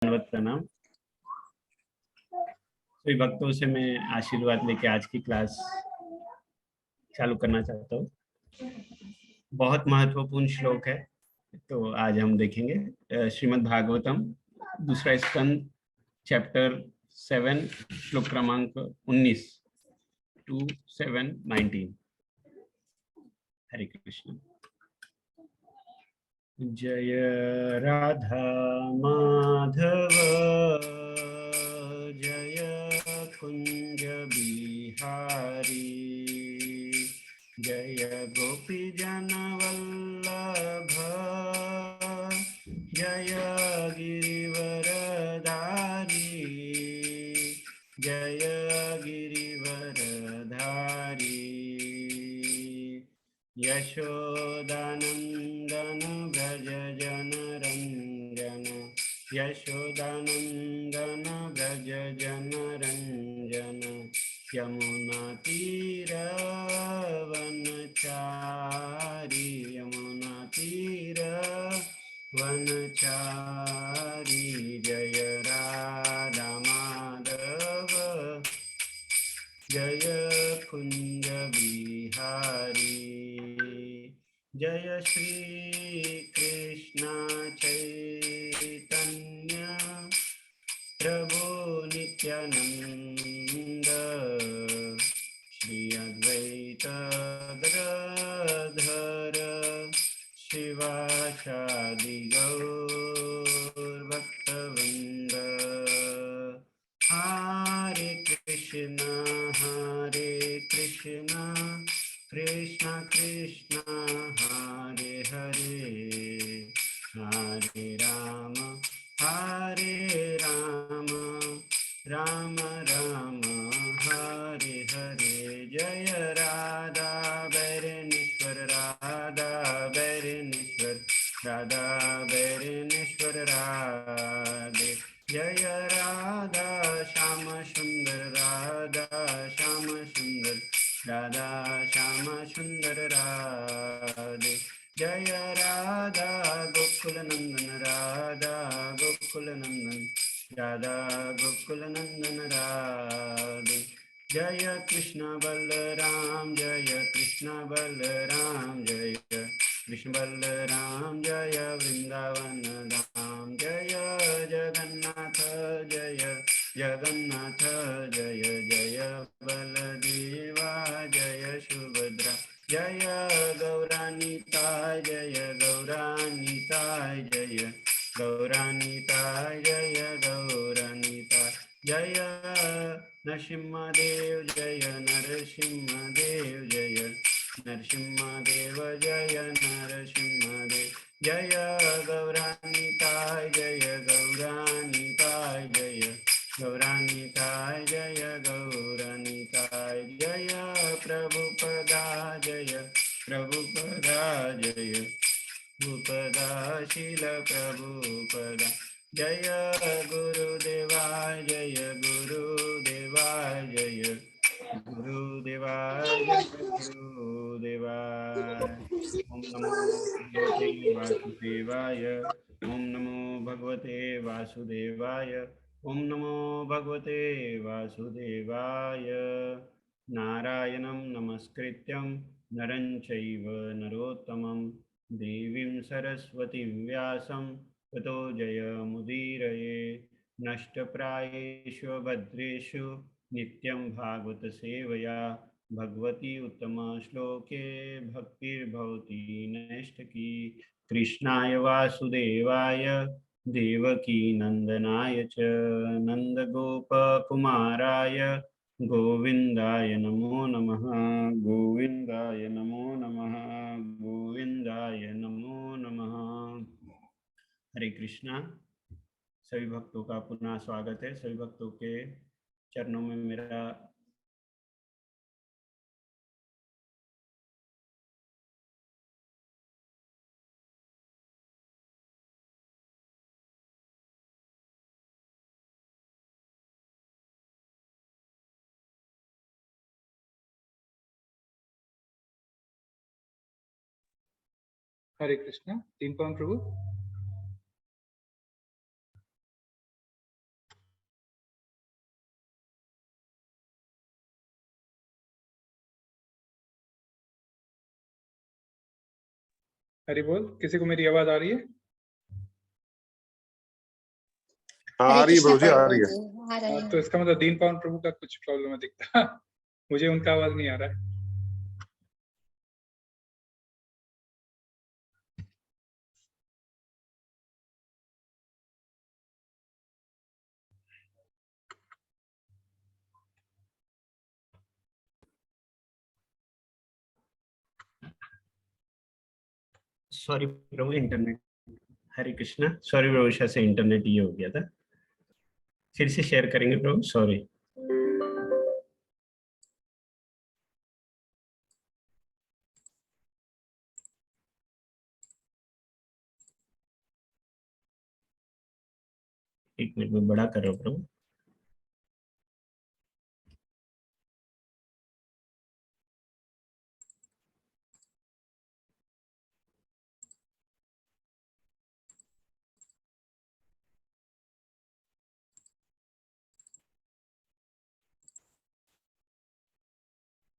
दंडवत प्रणाम। सभी भक्तों से मैं आशीर्वाद लेके आज की क्लास चालू करना चाहता हूँ। बहुत महत्वपूर्ण श्लोक है, तो आज हम देखेंगे श्रीमद् भागवतम दूसरा स्कंद चैप्टर 7 श्लोक क्रमांक 19 to 7:19। हरे कृष्ण। जय राधा माधव जय कुंज बिहारी जय गोपी जन वल्लभ जय गिरिवरधारी जय गिरिवरधारी यशोदानंदन व्रज जनरंजन यशोदानंदन व्रज जनरंजन यमुना तीरवनचारी यमुना तीरवनचारी जय राधा माधव जय कुंज बिहारी जय श्री कृष्ण चैतन्य प्रभु नित्यानंद श्री अद्वैत गदाधर शिवासादि गौर भक्तवृंद हरे कृष्ण कृष्ण कृष्ण हरे हरे हरे राम राम राम हरे हरे जय राधा बैरनेश्वर राधे जय राधा श्याम सुंदर राधा श्याम सुंदर राधे जय राधा गोकुल नंदन राधा गोकुल नंदन राधे जय कृष्ण बलराम जय कृष्ण बलराम जय कृष्ण बलराम जय वृंदावन धाम जय जगन्नाथ जय जगन्नाथ जय जय बलदेवा जय सुभद्रा जय गौरानिताय जय गौरानिताय जय गौरानिताय जय गौरानिताय जय नरसिंहदेव जय नरसिंहदेव जय नरसिंहदेव जय नरसिंहदेव जय गौरानिताय जय गौरानिताय जय गौरानिताय जय गौरानिताय जय प्रभुपदा जय प्रभुपदा जय भूपदा शील प्रभुपदा जय गुरुदेवाय जय गुरुदेवाय जय गुरुदेवाय गुरुदेवाय ओम नमो भगवते वासुदेवाय ओम नमो भगवते वासुदेवाय ओम नमो भगवते वासुदेवाय नारायणं नमस्कृत्यं नरं चैव नरोत्तमं देवीं सरस्वतीं व्यासं ततो जयमुदीरये नष्टप्रायेषु भद्रेषु नित्यं भागवत सेवया भगवती उत्तम श्लोके भक्तिर्भवती नैष्ठकी कृष्णाय वासुदेवाय देवकी नंदनाय च नंदगोपकुमाराय गोविंदाय नमो नमः गोविंदाय नमो नमः गोविंदाय नमो नमः। हरे कृष्णा। सभी भक्तों का पुनः स्वागत है। सभी भक्तों के चरणों में मेरा हरे कृष्णा। 3 प्रभु। हरि बोल। किसी को मेरी आवाज आ रही है? आ रही है प्रभु जी, आ रही है। तो इसका मतलब दीन पावन प्रभु का कुछ प्रॉब्लम है दिखता। मुझे उनका आवाज नहीं आ रहा है। सॉरी प्रभु, इंटरनेट। हरे कृष्णा। सॉरी प्रभु, शायद से इंटरनेट ये हो गया था। फिर से शेयर करेंगे प्रभु, सॉरी। एक मिनट में बड़ा कर रहा हूँ प्रभु।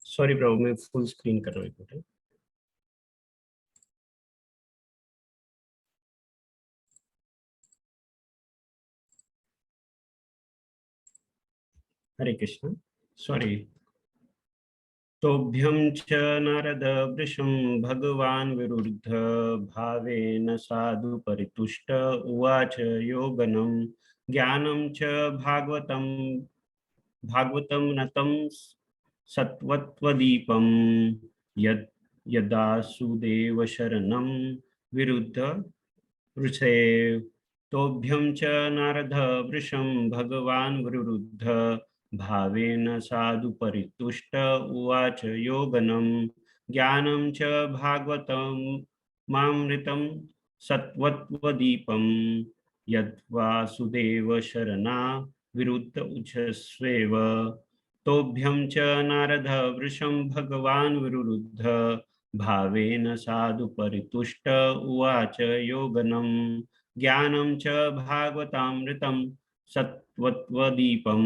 सॉरी प्रभु, मैं फुल स्क्रीन कर रहा हूँ एक मिनट। हरे कृष्ण। सॉरी। तोभ्यं च नारद वृषं भगवान् विरुद्ध भावेन साधु परितुष्ट उवाच योगनं ज्ञानं च भागवतं नतं सत्वत्वदीपं यद् यदा सुदेव शरणं विरुद्ध ऋषेव। तोभ्यं च नारद वृषं भगवान् विरुद्ध भावेन साधु परितुष्ट उवाच योगनं ज्ञानं च भागवतं मामृतं सत्वत्वदीपं यद्वासुदेव शरणा विरुद्ध उचस्वेव। तोभ्यं च नारद वृषं भगवान् विरुद्ध भावेन साधु परितुष्ट उवाच योगनं ज्ञानं च भागवतामृतं सत्वत्वदीपं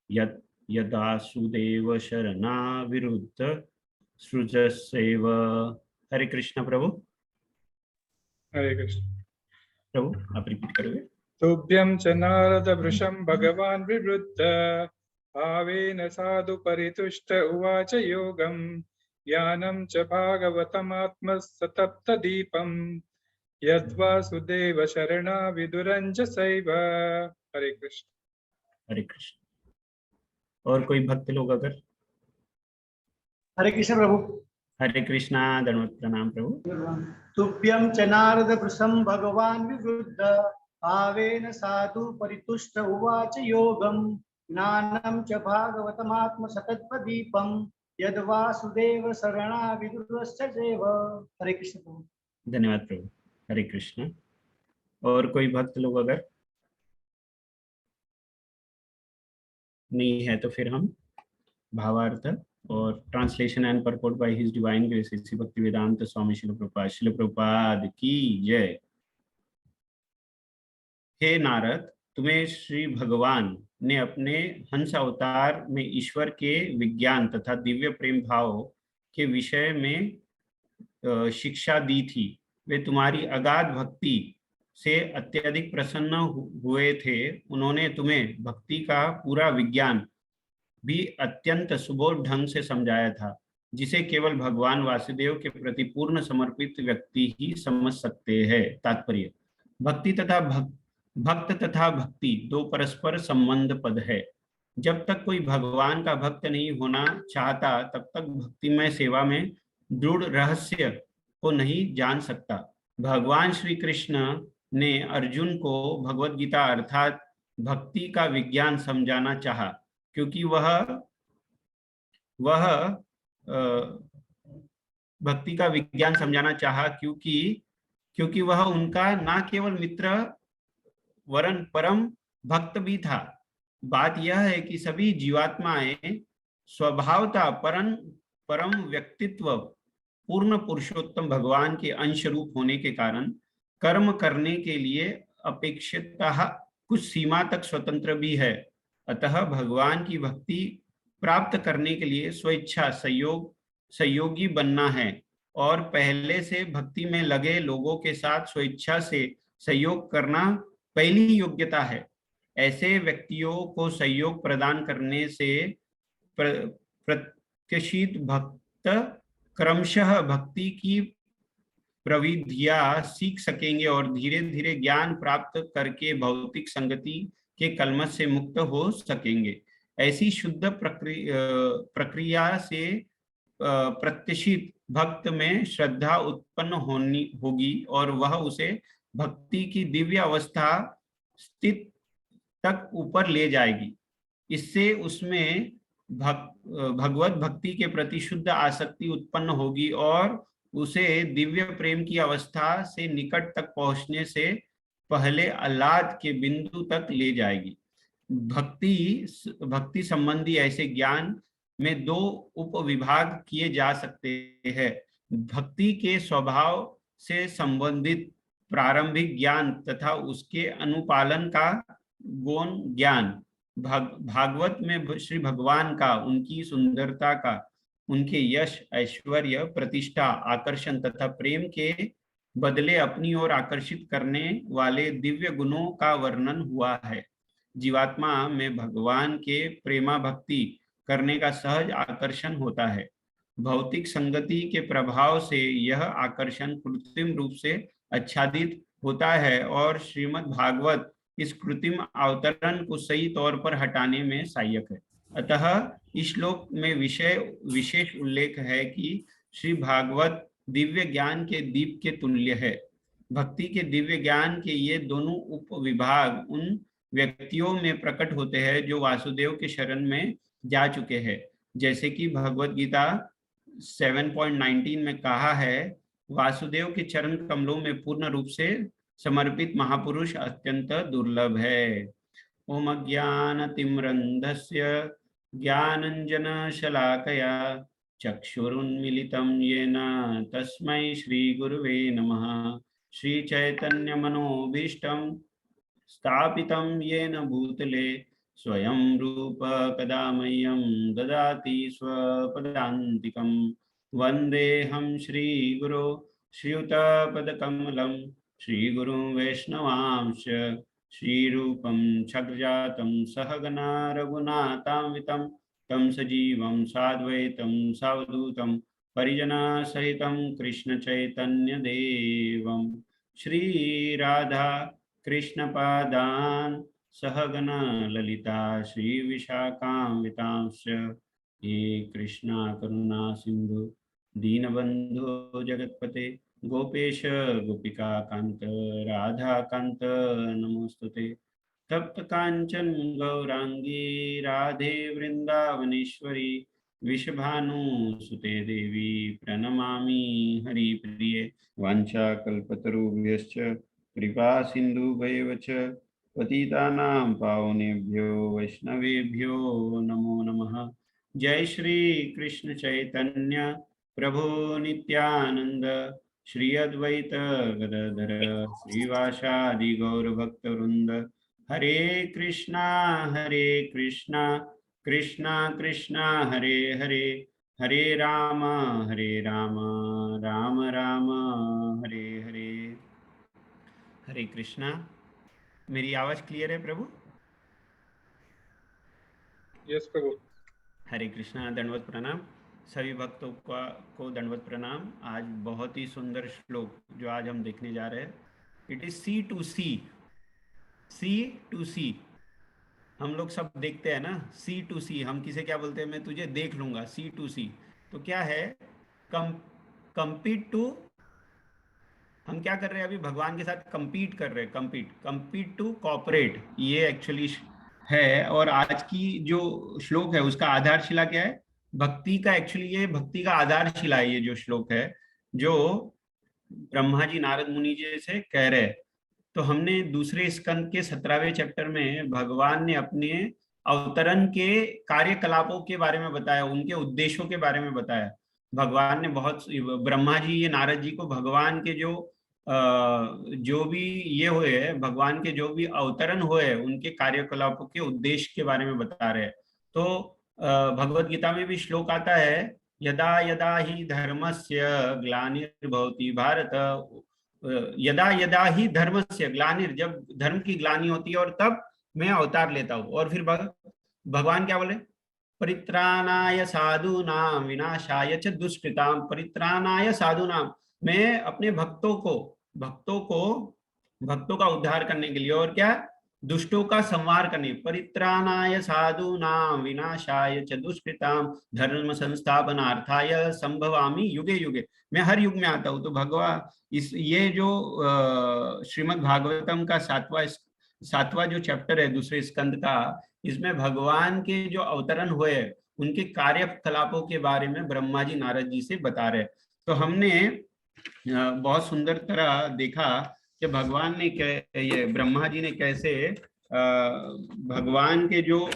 यत् यदा सुदेव शरणा विरुद्ध सृजस्यैव। हरे कृष्ण प्रभु। हरे कृष्ण। प्रभु आप रिपीट करोगे? तुभ्यं च नारद वृषं भगवान् विवृद्ध भावेन साधु परितुष्ट उवाच योगं ज्ञानं च भागवतमात्मसतप्तदीपं यद्वासुदेव शरणा विदुरञ्जसैव। हरे कृष्ण। हरे कृष्ण। और कोई भक्त लोग अगर? हरे कृष्ण प्रभु। हरे कृष्णा, दंडवत प्रणाम प्रभु। तुभ्यं च नारद वृषं भगवान् विवृद्ध भावेन साधु परितुष्ट उवाच योगं ज्ञानं च भागवतमात्म सतत्वदीपं यद्वासुदेव शरणा विदुरस्य देव। हरे कृष्ण प्रभु। धन्यवाद प्रभु। हरे कृष्ण। और कोई भक्त लोग अगर नहीं है तो फिर हम भावार्थ और translation and purport by his divine grace Shri Bhaktivedanta Swami Srila Prabhupada की जय। हे नारद, तुम्हें श्री भगवान ने अपने हंस अवतार में ईश्वर के विज्ञान तथा दिव्य प्रेम भाव के विषय में शिक्षा दी थी। वे तुम्हारी अगाध भक्ति से अत्यधिक प्रसन्न हुए थे। उन्होंने तुम्हें भक्ति का पूरा विज्ञान भी अत्यंत सुबोध ढंग से समझाया था, जिसे केवल भगवान वासुदेव के प्रति पूर्ण समर्पित व्यक्ति ही समझ सकते हैं। तात्पर्य: भक्ति तथा भक्त तथा भक्ति दो परस्पर संबंध पद है। जब तक कोई भगवान का भक्त नहीं होना चाहता, तब तक भक्तिमय सेवा में दृढ़ रहस्य को नहीं जान सकता। भगवान श्री कृष्ण ने अर्जुन को भगवत गीता अर्थात भक्ति का विज्ञान समझाना चाहा, क्योंकि वह भक्ति का विज्ञान समझाना चाहा क्योंकि वह उनका न केवल मित्र वरन परम भक्त भी था। बात यह है कि सभी जीवात्माएं स्वभावतः परम व्यक्तित्व पूर्ण पुरुषोत्तम भगवान के अंश रूप होने के कारण कर्म करने के लिए अपेक्षितः कुछ सीमा तक स्वतंत्र भी है। अतः भगवान की भक्ति प्राप्त करने के लिए स्वेच्छा सहयोगी बनना है। और पहले से भक्ति में लगे लोगों के साथ स्वेच्छा से सहयोग करना पहली योग्यता है। ऐसे व्यक्तियों को सहयोग प्रदान करने से प्रत्याशित भक्त क्रमशः भक्ति की प्रविधियां सीख सकेंगे और धीरे धीरे ज्ञान प्राप्त करके भौतिक संगति के कलमश से मुक्त हो सकेंगे। ऐसी शुद्ध प्रक्रिया से प्रत्याशित भक्त में श्रद्धा उत्पन्न होगी और वह उसे भक्ति की दिव्य अवस्था स्थित तक ऊपर ले जाएगी। इससे उसमें भगवत भक्ति के प्रति शुद्ध आसक्ति उत्पन्न होगी और उसे दिव्य प्रेम की अवस्था से निकट तक पहुंचने से पहले आह्लाद के बिंदु तक ले जाएगी। भक्ति संबंधी ऐसे ज्ञान में दो उपविभाग किए जा सकते हैं। भक्ति के स्वभाव से संबंधित प्रारंभिक ज्ञान तथा उसके अनुपालन का गौण ज्ञान। भागवत में श्री भगवान का, उनकी सुंदरता का, उनके यश, ऐश्वर्य, प्रतिष्ठा, आकर्षण तथा प्रेम के बदले अपनी ओर आकर्षित करने वाले दिव्य गुणों का वर्णन हुआ है। जीवात्मा में भगवान के प्रेमा भक्ति करने का सहज आकर्षण होता है। भौतिक संगति के प्रभाव से यह आकर्षण कृत्रिम रूप से आच्छादित होता है और श्रीमद् भागवत इस कृत्रिम अवतरण को सही तौर पर हटाने में सहायक है। अतः इस श्लोक में विशेष उल्लेख है कि श्री भागवत दिव्य ज्ञान के दीप के तुल्य है। भक्ति के दिव्य ज्ञान के ये दोनों उपविभाग उन व्यक्तियों में प्रकट होते हैं जो वासुदेव के शरण में जा चुके हैं। जैसे कि भगवत गीता 7.19 में कहा है, वासुदेव के चरण कमलों में पूर्ण रूप से समर्पित महापुरुष अत्यंत दुर्लभ है। ओम अज्ञानतिमिरन्धस्य ज्ञानाञ्जनशलाकया चक्षुरुन्मीलितं येन तस्मै श्रीगुरुवे नमः। श्रीचैतन्यमनोभीष्टं स्थापितं येन भूतले स्वयं रूप कदा मह्यं ददाति स्वपदान्तिकं। वन्देऽहं श्रीगुरो श्रीयुतपदकमलं श्रीगुरुं वैष्णवांश्च श्रीरूपं छगजातं सहगना रघुनाथान्वितं तं सजीवं साद्वैतं सावधूतं परिजनसहितं कृष्णचैतन्यदेवं श्रीराधा कृष्णपादान् सहगना ललिता श्रीविशाखान्वितांश्च। हे कृष्णा करुणा सिंधु दीनबंधु जगत्पते गोपेश गोपिका कांत राधा कांत नमोस्तुते। तप्त कांचन गौरांगी राधे वृंदावनेश्वरी विषभानुसुते देवी प्रणमामि हरिप्रिये। वाञ्छाकल्पतरुभ्यश्च कृपा सिन्धुभ्येव च पतितानां पावनेभ्यो वैष्णवेभ्यो नमो नमः। जय श्री कृष्ण चैतन्य प्रभु नित्यानंद श्री अद्वैत गदाधर श्रीवासादि गौर भक्तवृंद। हरे कृष्णा कृष्णा कृष्णा हरे हरे, हरे राम राम राम हरे हरे। हरे कृष्णा। मेरी आवाज क्लियर है प्रभु? यस प्रभु। हरे कृष्णा। दंडवत प्रणाम सभी भक्तों को दंडवत प्रणाम। आज बहुत ही सुंदर श्लोक जो आज हम देखने जा रहे हैं, इट इज सी टू सी। हम लोग सब देखते हैं ना, सी टू सी। हम किसे क्या बोलते हैं, मैं तुझे देख लूंगा, सी टू सी। तो क्या है, कंपीट टू। हम क्या कर रहे हैं अभी, भगवान के साथ कंपीट कर रहे हैं। कंपीट टू कॉपरेट, ये एक्चुअली है। और आज की जो श्लोक है उसका आधारशिला क्या है, भक्ति का। एक्चुअली ये भक्ति का आधारशिला है, ये जो श्लोक है जो ब्रह्मा जी नारद मुनि जी से कह रहे हैं। तो हमने दूसरे स्कंद के 17वें चैप्टर में भगवान ने अपने अवतरण के कार्यकलापों के बारे में बताया, उनके उद्देश्यों के बारे में बताया। भगवान ने बहुत, ब्रह्मा जी ये नारद जी को भगवान के जो भी ये हुए हैं, भगवान के जो भी अवतरण हुए उनके कार्यकलापों के उद्देश्य के बारे में बता रहे हैं। तो भगवत गीता में भी श्लोक आता है यदा यदा ही धर्मस्य ग्लानिर्भवति भारत, यदा यदा ही धर्मस्य ग्लानिर, जब धर्म की ग्लानि होती है और तब मैं अवतार लेता हूँ। और फिर भगवान क्या बोले, परित्राणाय साधूनां विनाशाय च दुष्कृतां, परित्राणाय साधूनां, मैं अपने भक्तों का उद्धार करने के लिए, और क्या, दुष्टों का संहार करने, परित्राणाय साधूनां विनाशाय च दुष्कृतां धर्म संस्थापनार्थाय संभवामि युगे युगे, मैं हर युग में आता हूँ। तो भगवान इस ये जो श्रीमद् भागवतम का सातवां जो चैप्टर है दूसरे स्कंद का, इसमें भगवान के जो अवतरण हुए उनके कार्यकलापों के बारे में ब्रह्मा जी नारद जी से बता रहे। तो हमने बहुत सुंदर तरह देखा कि भगवान ने ये ब्रह्मा जी ने कैसे भगवान के जो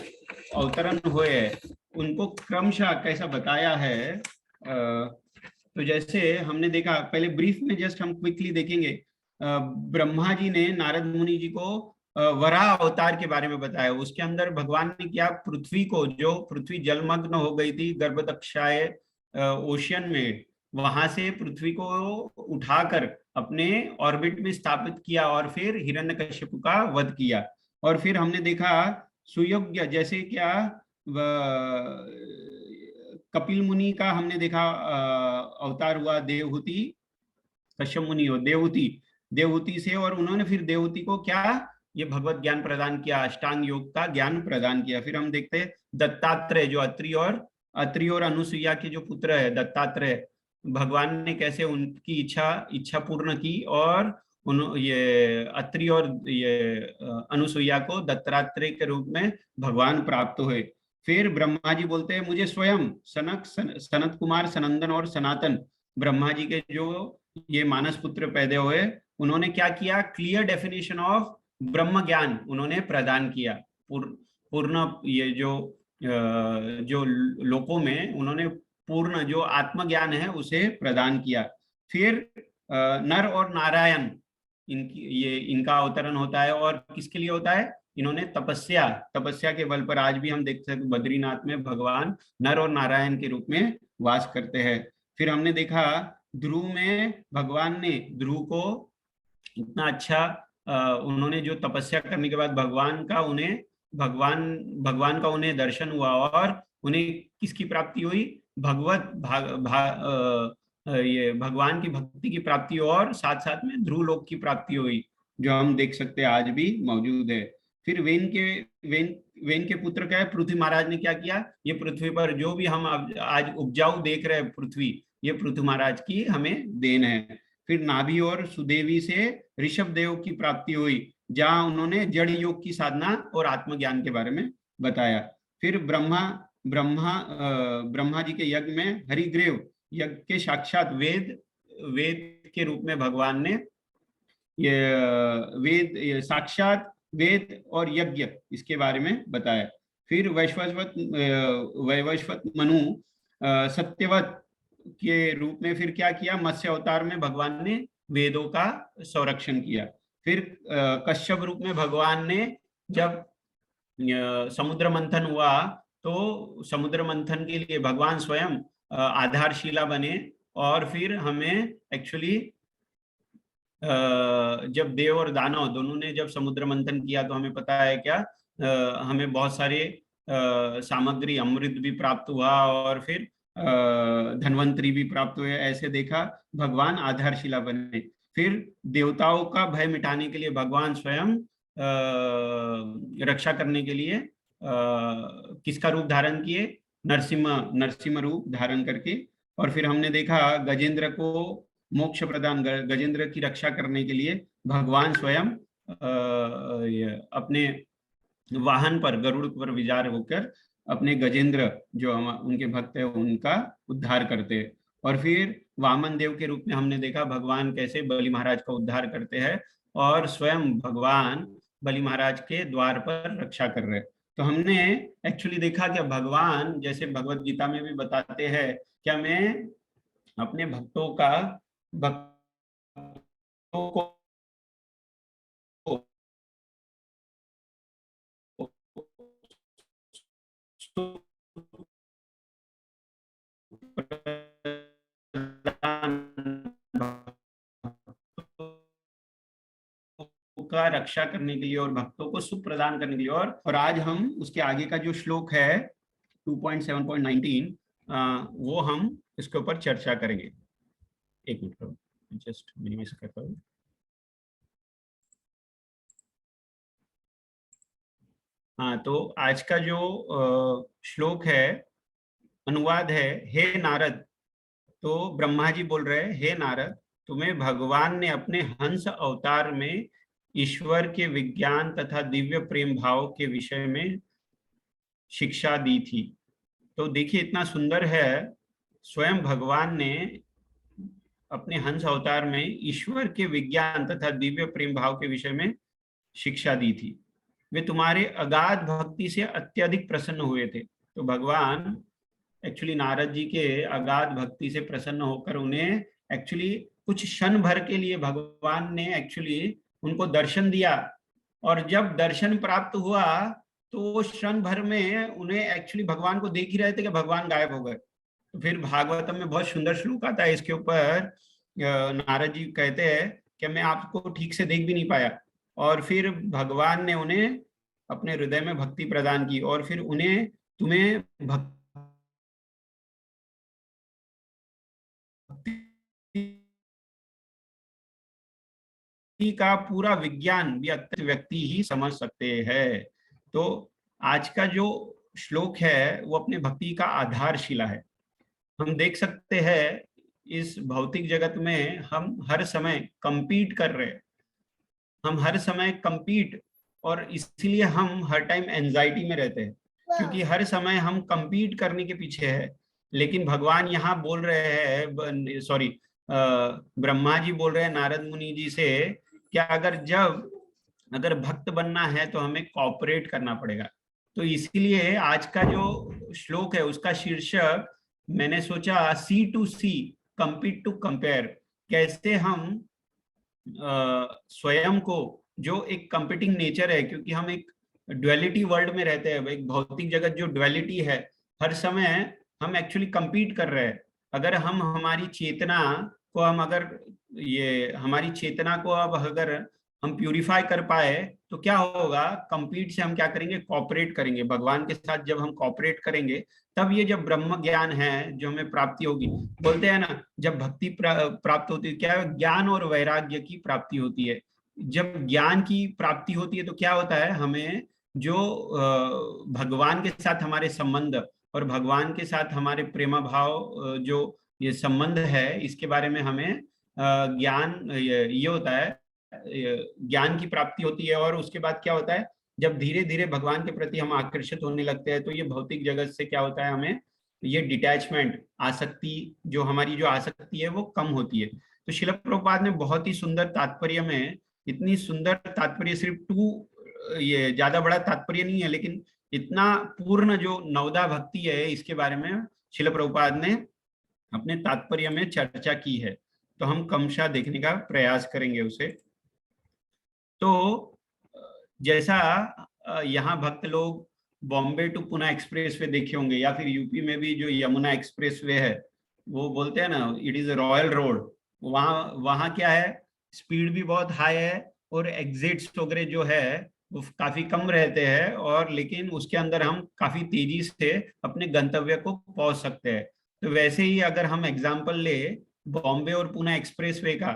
अवतरण हुए उनको क्रमशः कैसा बताया है। तो जैसे हमने देखा, पहले ब्रीफ में जस्ट हम क्विकली देखेंगे। ब्रह्मा जी ने नारद मुनि जी को वराह अवतार के बारे में बताया। उसके अंदर भगवान ने क्या, पृथ्वी को, जो पृथ्वी जलमग्न हो गई थी गर्भतक्षाय ओशियन में, वहां से पृथ्वी को उठाकर अपने ऑर्बिट में स्थापित किया और फिर हिरण्यकश्यप का वध किया। और फिर हमने देखा सुयोग्य, जैसे क्या कपिल मुनि का हमने देखा अवतार हुआ, देवहूति, कश्यप मुनि हो देवहूति से, और उन्होंने फिर देवहूति को क्या, ये भगवत ज्ञान प्रदान किया, अष्टांग योग का ज्ञान प्रदान किया। फिर हम देखते हैं दत्तात्रेय, जो अत्रि और अनुसुईया के जो पुत्र है दत्तात्रेय, भगवान ने कैसे उनकी इच्छा पूर्ण की, और ये अत्रि और ये अनुसुईया को दत्तात्रेय के रूप में भगवान प्राप्त हुए। फिर ब्रह्मा जी बोलते हैं, मुझे स्वयं सनत कुमार, सनंदन और सनातन, ब्रह्मा जी के जो ये मानस पुत्र पैदा हुए, उन्होंने क्या किया, क्लियर डेफिनेशन ऑफ ब्रह्म ज्ञान उन्होंने प्रदान किया। पूर्ण ये जो लोकों में उन्होंने पूर्ण जो आत्मज्ञान है उसे प्रदान किया। फिर नर और नारायण, इनका अवतरण होता है, और किसके लिए होता है, इन्होंने तपस्या के बल पर, आज भी हम देखते हैं बद्रीनाथ में भगवान नर और नारायण के रूप में वास करते हैं। फिर हमने देखा ध्रुव में भगवान ने ध्रुव को इतना अच्छा, उन्होंने जो तपस्या करने के बाद भगवान का उन्हें दर्शन हुआ, और उन्हें किसकी प्राप्ति हुई, ये भगवान की भक्ति की प्राप्ति, और साथ साथ में ध्रुव लोक की प्राप्ति हुई, जो हम देख सकते हैं आज भी मौजूद है। फिर वेन के पुत्र क्या है, पृथ्वी महाराज ने क्या किया, ये पृथ्वी पर जो भी हम आज उपजाऊ देख रहे हैं पृथ्वी, ये पृथ्वी महाराज की हमें देन है। फिर नाभि और सुदेवी से ऋषभ देव की प्राप्ति हुई, जहां उन्होंने जड़ योग की साधना और आत्मज्ञान के बारे में बताया। फिर ब्रह्मा जी के यज्ञ में हरिग्रीव यज्ञ के साक्षात वेद के रूप में भगवान ने ये साक्षात वेद और यज्ञ, इसके बारे में बताया। फिर वैवस्वत मनु सत्यवत के रूप में फिर क्या किया, मत्स्य अवतार में भगवान ने वेदों का संरक्षण किया। फिर कश्यप रूप में भगवान ने जब समुद्र मंथन हुआ, तो समुद्र मंथन के लिए भगवान स्वयं आधारशिला बने, और फिर हमें एक्चुअली जब देव और दानव दोनों ने जब समुद्र मंथन किया, तो हमें पता है क्या, हमें बहुत सारे सामग्री, अमृत भी प्राप्त हुआ, और फिर धन्वंतरी भी प्राप्त हुए। ऐसे देखा भगवान आधारशिला बने। फिर देवताओं का भय मिटाने के लिए भगवान स्वयं रक्षा करने के लिए किसका रूप धारण किए, नरसिंह रूप धारण करके। और फिर हमने देखा गजेंद्र को मोक्ष प्रदान, गजेंद्र की रक्षा करने के लिए भगवान स्वयं अपने वाहन पर, गरुड़ पर विचार होकर अपने गजेंद्र जो उनके भक्त है उनका उद्धार करते हैं। और फिर वामन देव के रूप में हमने देखा भगवान कैसे बलि महाराज का उद्धार करते हैं, और स्वयं भगवान बलि महाराज के द्वार पर रक्षा कर रहे हैं। तो हमने एक्चुअली देखा कि भगवान जैसे भगवत गीता में भी बताते हैं, क्या मैं अपने भक्तों को का रक्षा करने के लिए और भक्तों को सुख प्रदान करने के लिए। और आज हम उसके आगे का जो श्लोक है 2.7.19 वो हम इसके ऊपर चर्चा करेंगे। एक मिनट जस्ट मिनिमाइज करता हूँ। हाँ, तो आज का जो श्लोक है, अनुवाद है, हे नारद। तो ब्रह्मा जी बोल रहे हैं, हे नारद, तुम्हें भगवान ने अपने हंस अवतार में ईश्वर के विज्ञान तथा दिव्य प्रेम भाव के विषय में शिक्षा दी थी। तो देखिए इतना सुंदर है, स्वयं भगवान ने अपने हंस अवतार में ईश्वर के विज्ञान तथा दिव्य प्रेम भाव के विषय में शिक्षा दी थी। वे तुम्हारे अगाध भक्ति से अत्यधिक प्रसन्न हुए थे। तो भगवान एक्चुअली नारद जी के अगाध भक्ति से प्रसन्न होकर उन्हें एक्चुअली कुछ क्षण भर के लिए भगवान ने एक्चुअली उनको दर्शन दिया। और जब दर्शन प्राप्त हुआ तो क्षण भर में उन्हें एक्चुअली भगवान को देख ही रहे थे कि भगवान गायब हो गए। तो फिर भागवतम में बहुत सुंदर श्लोक आता है इसके ऊपर। नारद जी कहते हैं कि मैं आपको ठीक से देख भी नहीं पाया, और फिर भगवान ने उन्हें अपने हृदय में भक्ति प्रदान की, और फिर उन्हें तुम्हें भक्ति का पूरा विज्ञान भी व्यक्ति ही समझ सकते हैं। तो आज का जो श्लोक है वो अपने भक्ति का आधारशिला है। हम देख सकते हैं इस भौतिक जगत में हम हर समय कंपीट कर रहे हैं, हम हर समय कंपीट, और इसीलिए हम हर टाइम एंजाइटी में रहते हैं, क्योंकि हर समय हम कंपीट करने के पीछे है। लेकिन भगवान यहाँ बोल रहे हैं, सॉरी ब्रह्मा जी बोल रहे हैं नारद मुनि जी से, क्या अगर भक्त बनना है तो हमें कॉपरेट करना पड़ेगा। तो इसीलिए आज का जो श्लोक है उसका शीर्षक मैंने सोचा C2C, कंपीट टू कंपेयर। कैसे हम स्वयं को, जो एक कंपीटिंग नेचर है, क्योंकि हम एक ड्युअलिटी वर्ल्ड में रहते हैं, एक भौतिक जगत जो ड्युअलिटी है, हर समय हम एक्चुअली कंपीट कर रहे हैं। अगर हम हमारी चेतना को अब अगर हम प्यूरिफाई कर पाए तो क्या होगा, कंपीट से हम क्या करेंगे, कॉपरेट करेंगे भगवान के साथ। जब हम कॉपरेट करेंगे तब ये जब ब्रह्म ज्ञान है जो हमें प्राप्ति होगी, बोलते हैं ना जब भक्ति प्राप्त होती है, क्या ज्ञान और वैराग्य की प्राप्ति होती है। जब ज्ञान की प्राप्ति होती है तो क्या होता है, हमें जो भगवान के साथ हमारे संबंध और भगवान के साथ हमारे प्रेमा भाव जो ये संबंध है, इसके बारे में हमें ज्ञान ये होता है, ज्ञान की प्राप्ति होती है। और उसके बाद क्या होता है, जब धीरे धीरे भगवान के प्रति हम आकर्षित होने लगते हैं तो ये भौतिक जगत से क्या होता है, हमें ये डिटैचमेंट, आसक्ति, जो हमारी जो आसक्ति है वो कम होती है। तो शिल प्रभुपाद ने बहुत ही सुंदर तात्पर्य में, इतनी सुंदर तात्पर्य, सिर्फ ये ज्यादा बड़ा तात्पर्य नहीं है, लेकिन इतना पूर्ण जो नवदा भक्ति है इसके बारे में शिल प्रभुपाद ने अपने तात्पर्य में चर्चा की है। तो हम क्रमशः देखने का प्रयास करेंगे उसे। तो जैसा यहाँ भक्त लोग बॉम्बे टू पुणे एक्सप्रेसवे देखे होंगे, या फिर यूपी में भी जो यमुना एक्सप्रेसवे है, वो बोलते हैं ना it is a royal road. वहाँ क्या है, स्पीड भी बहुत हाई है और एग्जिट्स वगैरह जो है वो काफी कम रहते हैं, और लेकिन उसके अंदर हम काफी तेजी से अपने गंतव्य को पहुंच सकते हैं। तो वैसे ही अगर हम एग्जाम्पल ले बॉम्बे और पुणे एक्सप्रेसवे का,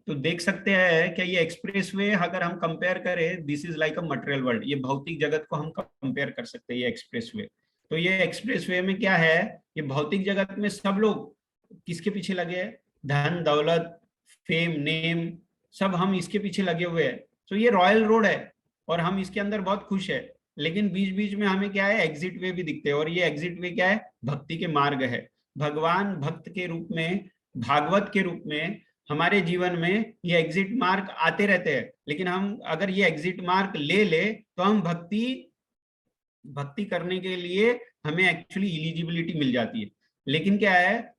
तो देख सकते हैं कि ये एक्सप्रेसवे अगर हम कंपेयर करें, this is like a material world, ये भौतिक जगत को हम कंपेयर कर सकते हैं ये एक्सप्रेसवे। तो ये एक्सप्रेसवे में क्या है, ये भौतिक जगत में सब लोग किसके पीछे लगे हैं, धन दौलत फेम नेम, सब हम इसके पीछे लगे हुए हैं। तो ये रॉयल रोड है और हम इसके अंदर बहुत खुश है, लेकिन बीच बीच में हमें क्या है, एग्जिट वे भी दिखते हैं, और ये एग्जिट वे क्या है, भक्ति के मार्ग है। भगवान भक्त के रूप में, भागवत के रूप में हमारे जीवन में ये एग्जिट मार्क आते रहते हैं, लेकिन हम अगर ये एग्जिट मार्क ले तो हम भक्ति करने के लिए हमें एक्चुअली एलिजिबिलिटी मिल जाती है। लेकिन क्या है,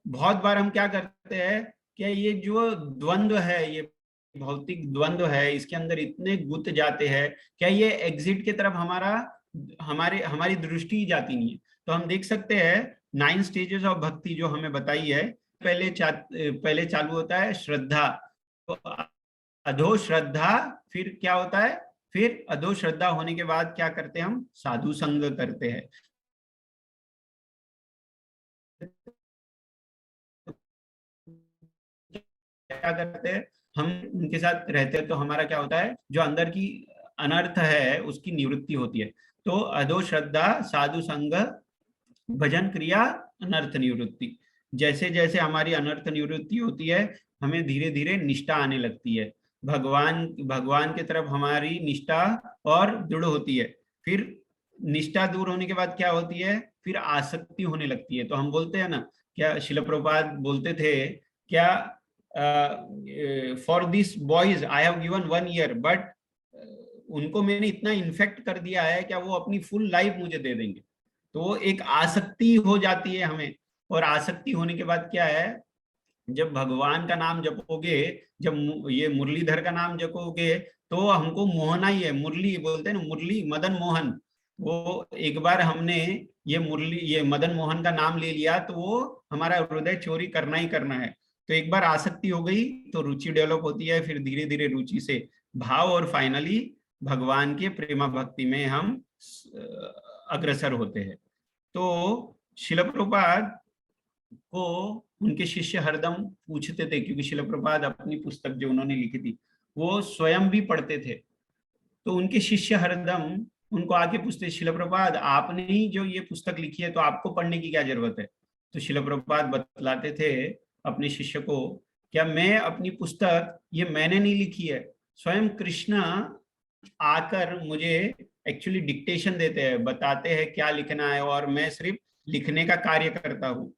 बहुत बार हम क्या करते हैं, क्या ये जो द्वंद्व है, ये भौतिक द्वंद्व है, इसके अंदर इतने गुत जाते हैं, क्या ये एग्जिट की तरफ हमारी दृष्टि जाती नहीं है। तो हम देख सकते हैं 9 स्टेजेस ऑफ भक्ति जो हमें बताई है। पहले चालू होता है श्रद्धा। तो अधो श्रद्धा, फिर क्या होता है, फिर अधो श्रद्धा होने के बाद क्या करते हैं, हम साधु संग करते हैं। क्या करते हैं, हम उनके साथ रहते हैं तो हमारा क्या होता है, जो अंदर की अनर्थ है उसकी निवृत्ति होती है। तो अधो श्रद्धा, साधु संग, भजन क्रिया, अनर्थ निवृत्ति। जैसे जैसे हमारी अनर्थ निवृत्ति होती है, हमें धीरे धीरे निष्ठा आने लगती है, भगवान भगवान की तरफ हमारी निष्ठा और दृढ़ होती है। फिर निष्ठा दूर होने के बाद क्या होती है, फिर आसक्ति होने लगती है। तो हम बोलते हैं ना, क्या शिल प्रभुपाद बोलते थे, क्या for this boys I have given 1 year, but उनको मैंने इतना इन्फेक्ट कर दिया है क्या वो अपनी फुल लाइफ मुझे दे देंगे। तो एक आसक्ति हो जाती है हमें, और आसक्ति होने के बाद क्या है, जब भगवान का नाम जपोगे, जब ये मुरलीधर का नाम जपोगे, तो हमको मोहना ही है, मुरली बोलते हैं ना, मुरली मदन मोहन। वो एक बार हमने ये मुरली, ये मदन मोहन का नाम ले लिया तो वो हमारा हृदय चोरी करना ही करना है। तो एक बार आसक्ति हो गई तो रुचि डेवलप होती है, फिर धीरे धीरे रुचि से भाव, और फाइनली भगवान के प्रेमा भक्ति में हम अग्रसर होते हैं। तो शिल प्रभुपाद को उनके शिष्य हरदम पूछते थे, क्योंकि शिल प्रभुपाद अपनी पुस्तक जो उन्होंने लिखी थी वो स्वयं भी पढ़ते थे। तो उनके शिष्य हरदम उनको आके पूछते, शिल प्रभुपाद आपने ही जो ये पुस्तक लिखी है तो आपको पढ़ने की क्या जरूरत है। तो शिल प्रभुपाद बतलाते थे अपने शिष्य को, क्या मैं अपनी पुस्तक ये मैंने नहीं लिखी है, स्वयं कृष्ण आकर मुझे एक्चुअली डिक्टेशन देते हैं, बताते हैं क्या लिखना है, और मैं सिर्फ लिखने का कार्य करता हूँ।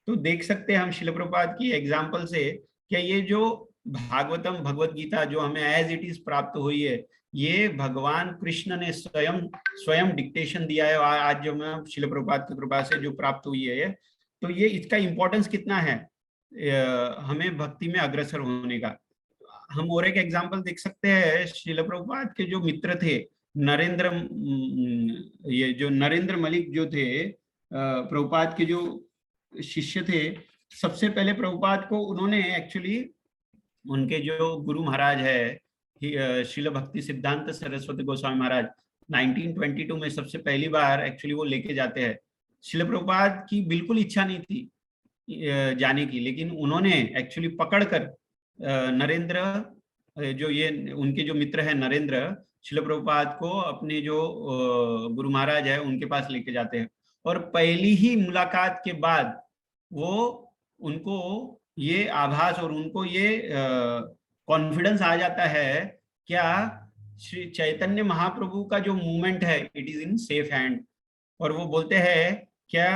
तो देख सकते हैं हम शिल प्रभुपाद की एग्जाम्पल से, क्या ये जो भागवतम भगवत गीता जो हमें एज इट इज प्राप्त हुई है, ये भगवान कृष्ण ने स्वयं डिक्टेशन दिया है, और आज जो मैं शिल प्रभुपाद की कृपा से जो प्राप्त हुई है, तो ये इसका इंपॉर्टेंस कितना है हमें भक्ति में अग्रसर होने का। हम और एक एग्जाम्पल देख सकते हैं, शिल प्रभुपाद के जो मित्र थे नरेंद्र, ये जो नरेंद्र मलिक जो थे, प्रभुपाद के जो शिष्य थे, सबसे पहले प्रभुपाद को उन्होंने एक्चुअली उनके जो गुरु महाराज है शिल भक्ति सिद्धांत सरस्वती गोस्वामी महाराज 1922 में सबसे पहली बार एक्चुअली वो लेके जाते हैं। शिल प्रभुपाद की बिल्कुल इच्छा नहीं थी जाने की, लेकिन उन्होंने एक्चुअली पकड़कर नरेंद्र जो ये उनके जो मित्र है नरेंद्र, शिल प्रभुपाद को अपने जो गुरु महाराज है उनके पास लेके जाते हैं, और पहली ही मुलाकात के बाद वो उनको ये आभास और उनको ये कॉन्फिडेंस आ जाता है, क्या श्री चैतन्य महाप्रभु का जो मूवमेंट है it is in safe hand. और वो बोलते हैं क्या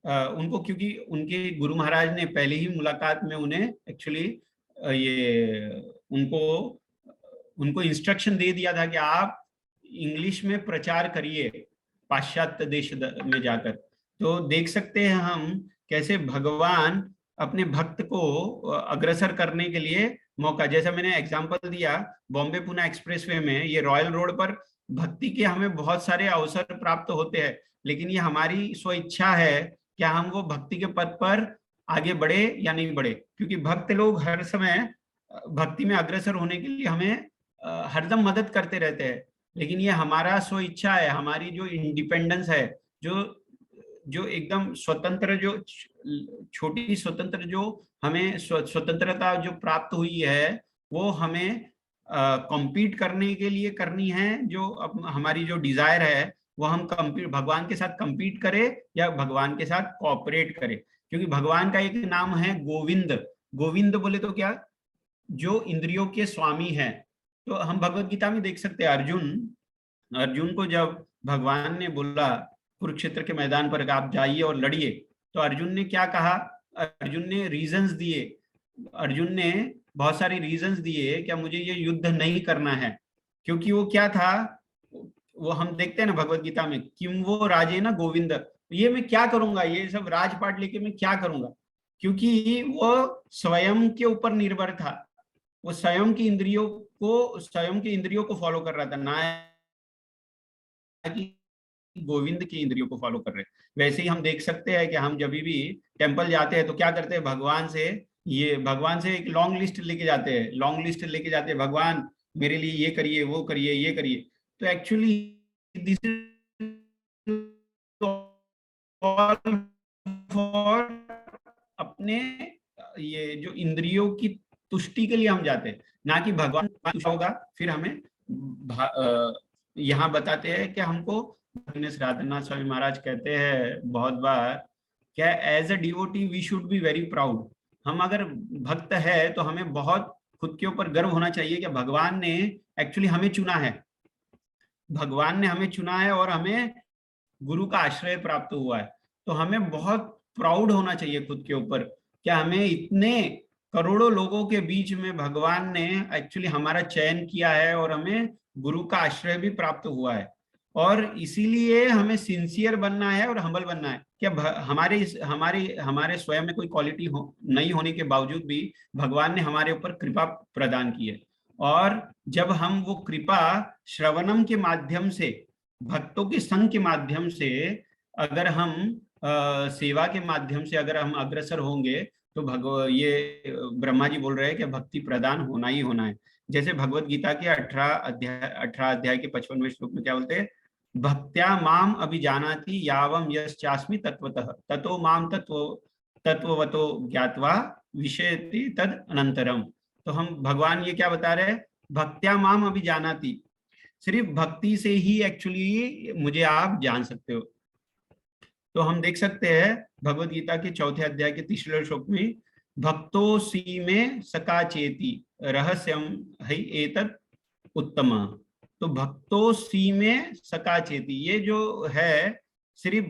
उनको, क्योंकि उनके गुरु महाराज ने पहले ही मुलाकात में उन्हें एक्चुअली ये उनको इंस्ट्रक्शन दे दिया था कि आप इंग्लिश में प्रचार करिए पाश्चात्य देश में जाकर। तो देख सकते हैं हम कैसे भगवान अपने भक्त को अग्रसर करने के लिए मौका, जैसा मैंने एग्जांपल दिया बॉम्बे पुणे एक्सप्रेसवे में, ये रॉयल रोड पर भक्ति के हमें बहुत सारे अवसर प्राप्त होते हैं, लेकिन ये हमारी स्व इच्छा है क्या हम वो भक्ति के पथ पर आगे बढ़े या नहीं बढ़े। क्योंकि भक्त लोग हर समय भक्ति में अग्रसर होने के लिए हमें हरदम मदद करते रहते हैं, लेकिन ये हमारा स्व इच्छा है, हमारी जो इंडिपेंडेंस है, जो एकदम स्वतंत्र, जो छोटी स्वतंत्र जो हमें स्वतंत्रता जो प्राप्त हुई है, वो हमें कॉम्पीट करने के लिए करनी है। जो हमारी जो डिजायर है वो हम भगवान के साथ कम्पीट करें या भगवान के साथ कोऑपरेट करें। क्योंकि भगवान का एक नाम है गोविंद। गोविंद बोले तो क्या, जो इंद्रियों के स्वामी है। तो हम भगवत गीता में देख सकते हैं अर्जुन को जब भगवान ने बोला कुरुक्षेत्र के मैदान पर आप जाइए और लड़िए, तो अर्जुन ने क्या कहा, अर्जुन ने रीजंस दिए, अर्जुन ने बहुत सारे रीजंस दिए क्या मुझे ये युद्ध नहीं करना है। क्योंकि वो क्या था, वो हम देखते हैं ना भगवत गीता में, किम वो राजे ना गोविंद, ये मैं क्या करूंगा, ये सब राजपाट लेके मैं क्या करूंगा। क्योंकि वो स्वयं के ऊपर निर्भर था, वो स्वयं की इंद्रियों को फॉलो कर रहा था, ना कि गोविंद की इंद्रियों को फॉलो कर रहे। वैसे ही हम देख सकते हैं कि हम जब भी टेंपल जाते हैं तो क्या करते हैं, भगवान से ये भगवान से एक लॉन्ग लिस्ट लेके जाते हैं, लॉन्ग लिस्ट लेके जाते हैं, भगवान मेरे लिए ये करिए, वो करिए, ये करिए। तो एक्चुअली दिस फॉर अपने ये जो इंद्रियों की तुष्टि के लिए हम जाते हैं, ना कि भगवान खुश होगा फिर हमें यहाँ बताते हैं कि हमको राधानाथ स्वामी महाराज कहते हैं बहुत बार, क्या as a devotee we should be very proud. हम अगर भक्त है तो हमें बहुत खुद के ऊपर गर्व होना चाहिए कि भगवान ने एक्चुअली हमें चुना है, भगवान ने हमें चुना है और हमें गुरु का आश्रय प्राप्त हुआ है। तो हमें बहुत प्राउड होना चाहिए खुद के ऊपर, क्या हमें इतने करोड़ों लोगों के बीच में भगवान ने एक्चुअली हमारा चयन किया है और हमें गुरु का आश्रय भी प्राप्त हुआ है। और इसीलिए हमें सिंसियर बनना है और हम्बल बनना है। क्या हमारे स्वयं में कोई क्वालिटी नहीं होने के बावजूद भी भगवान ने हमारे ऊपर कृपा प्रदान की है, और जब हम वो कृपा श्रवणम के माध्यम से, भक्तों के संग के माध्यम से, अगर हम सेवा के माध्यम से अगर हम अग्रसर होंगे तो ये ब्रह्मा जी बोल रहे हैं कि भक्ति प्रदान होना ही होना है। जैसे भगवत गीता के 18 अध्याय के 55वें श्लोक में क्या बोलते हैं, भक्त्या माम अभिजानाति यावम यश्चास्मि तत्वतः ततो माम तत्ववतो ज्ञात्वा विषयति तद अनंतरम। तो हम भगवान ये क्या बता रहे हैं, भक्त्या माम अभिजानाति, सिर्फ भक्ति से ही एक्चुअली मुझे आप जान सकते हो। तो हम देख सकते हैं भगवत गीता के 4 अध्याय के 3 श्लोक में, भक्तोसी में सकाचेति रहस्यम है एतत् उत्तम। तो भक्तोसी में सकाचेति, ये जो है सिर्फ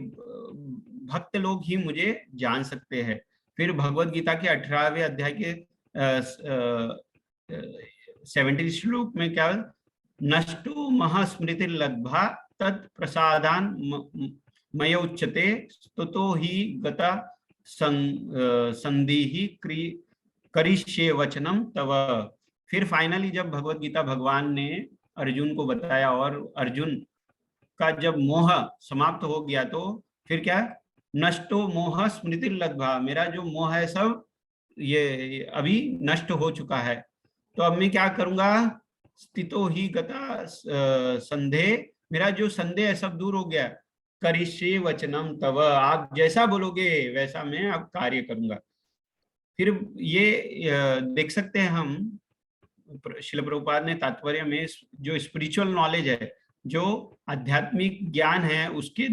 भक्त लोग ही मुझे जान सकते हैं। फिर भगवत गीता के 18वें अध्याय के 70 श्लोक में क्या, नष्टो महास्मृतिर्लब्धा तत्प्रसादान मयोच्यते ततो ही गता संधि करिष्ये वचनम तव। फिर फाइनली जब भगवत गीता भगवान ने अर्जुन को बताया और अर्जुन का जब मोह समाप्त हो गया, तो फिर क्या, नष्टो मोह स्मृतिर्लब्धा, मेरा जो मोह है सब ये अभी नष्ट हो चुका है। तो अब मैं क्या करूंगा, स्थितो ही गता संदेह, मेरा जो संदेह है सब दूर हो गया, करिष्ये वचनम तव, आप जैसा बोलोगे वैसा मैं अब कार्य करूंगा। फिर ये देख सकते हैं हम, श्रील प्रभुपाद ने तात्पर्य में जो स्पिरिचुअल नॉलेज है, जो आध्यात्मिक ज्ञान है, उसके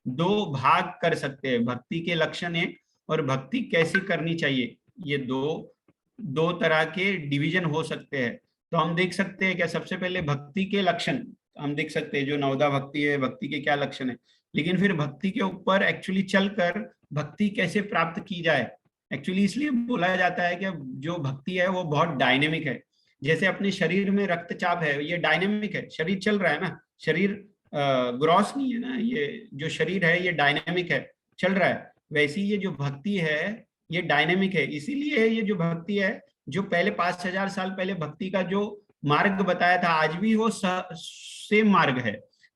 दो भाग कर सकते हैं, भक्ति के लक्षण है और भक्ति कैसे करनी चाहिए, ये दो तरह के डिवीजन हो सकते हैं। तो हम देख सकते हैं क्या, सबसे पहले भक्ति के लक्षण हम देख सकते हैं, जो नवदा भक्ति है, भक्ति के क्या लक्षण है। लेकिन फिर भक्ति के ऊपर एक्चुअली चलकर भक्ति कैसे प्राप्त की जाए, एक्चुअली इसलिए बोला जाता है कि जो भक्ति है वो बहुत डायनेमिक है। जैसे अपने शरीर में रक्तचाप है, ये डायनेमिक है, शरीर चल रहा है ना, शरीर ग्रॉस नहीं है ना, ये जो शरीर है ये डायनेमिक है, चल रहा है। वैसी ये जो भक्ति है ये डायनेमिक है। इसीलिए ये जो भक्ति है, जो पहले 5000 साल पहले भक्ति का जो मार्ग बताया था, आज भी वो सेम मार्ग है।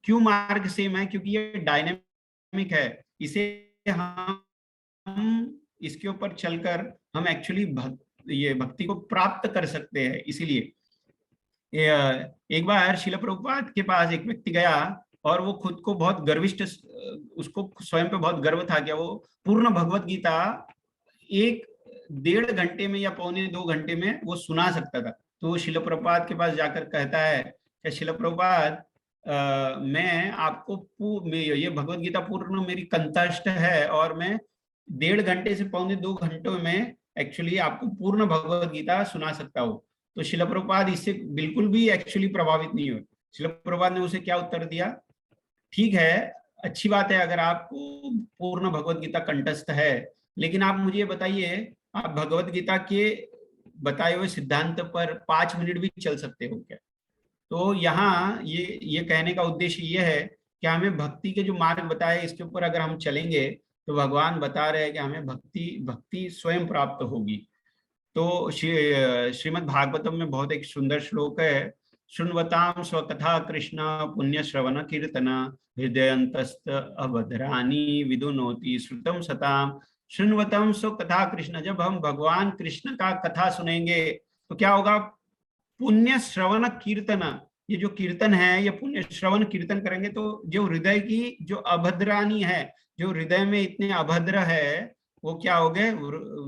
क्यों मार्ग सेम है, क्योंकि ये डायनेमिक है। इसे हम इसके ऊपर चलकर हम एक्चुअली ये भक्ति को प्राप्त कर सकते हैं। इसीलिए एक बार श्रील प्रभुपाद के पास एक व्यक्ति गया और वो खुद को बहुत गर्विष्ठ, उसको स्वयं पे बहुत गर्व था कि वो पूर्ण भगवत गीता 1-1.5 घंटे में या 1.25-2 घंटे में वो सुना सकता था। तो वो श्रील प्रभुपाद के पास जाकर कहता है कि श्रील प्रभुपाद, मैं आपको ये भगवत गीता पूर्ण मेरी कंठस्थ है और मैं 1.5 घंटे से 1.25-2 घंटों में एक्चुअली आपको पूर्ण भगवत गीता सुना सकता हूँ। तो श्रील प्रभुपाद इससे बिल्कुल भी एक्चुअली प्रभावित नहीं हुए। श्रील प्रभुपाद ने उसे क्या उत्तर दिया, ठीक है, अच्छी बात है अगर आपको पूर्ण भगवत गीता कंठस्थ है, लेकिन आप मुझे बताइए, आप भगवत गीता के बताए हुए सिद्धांत पर 5 मिनट भी चल सकते हो क्या? तो यहाँ ये कहने का उद्देश्य ये है कि हमें भक्ति के जो मार्ग बताए इसके ऊपर अगर हम चलेंगे तो भगवान बता रहे हैं कि हमें भक्ति स्वयं प्राप्त होगी। तो श्रीमद् भागवतम में बहुत एक सुंदर श्लोक है, शृण्वताम स्वकथा कृष्ण पुण्य श्रवण कीर्तना हृदयंतस्त अवधरानी विदुनोति श्रुतम सताम शृण्वतम सो कथा कृष्ण, जब हम भगवान कृष्ण का कथा सुनेंगे तो क्या होगा, पुण्य श्रवण कीर्तन, ये जो कीर्तन है ये पुण्य श्रवण कीर्तन करेंगे तो जो हृदय की जो अभद्रानी है, जो हृदय में इतने अभद्र है, वो क्या हो गए,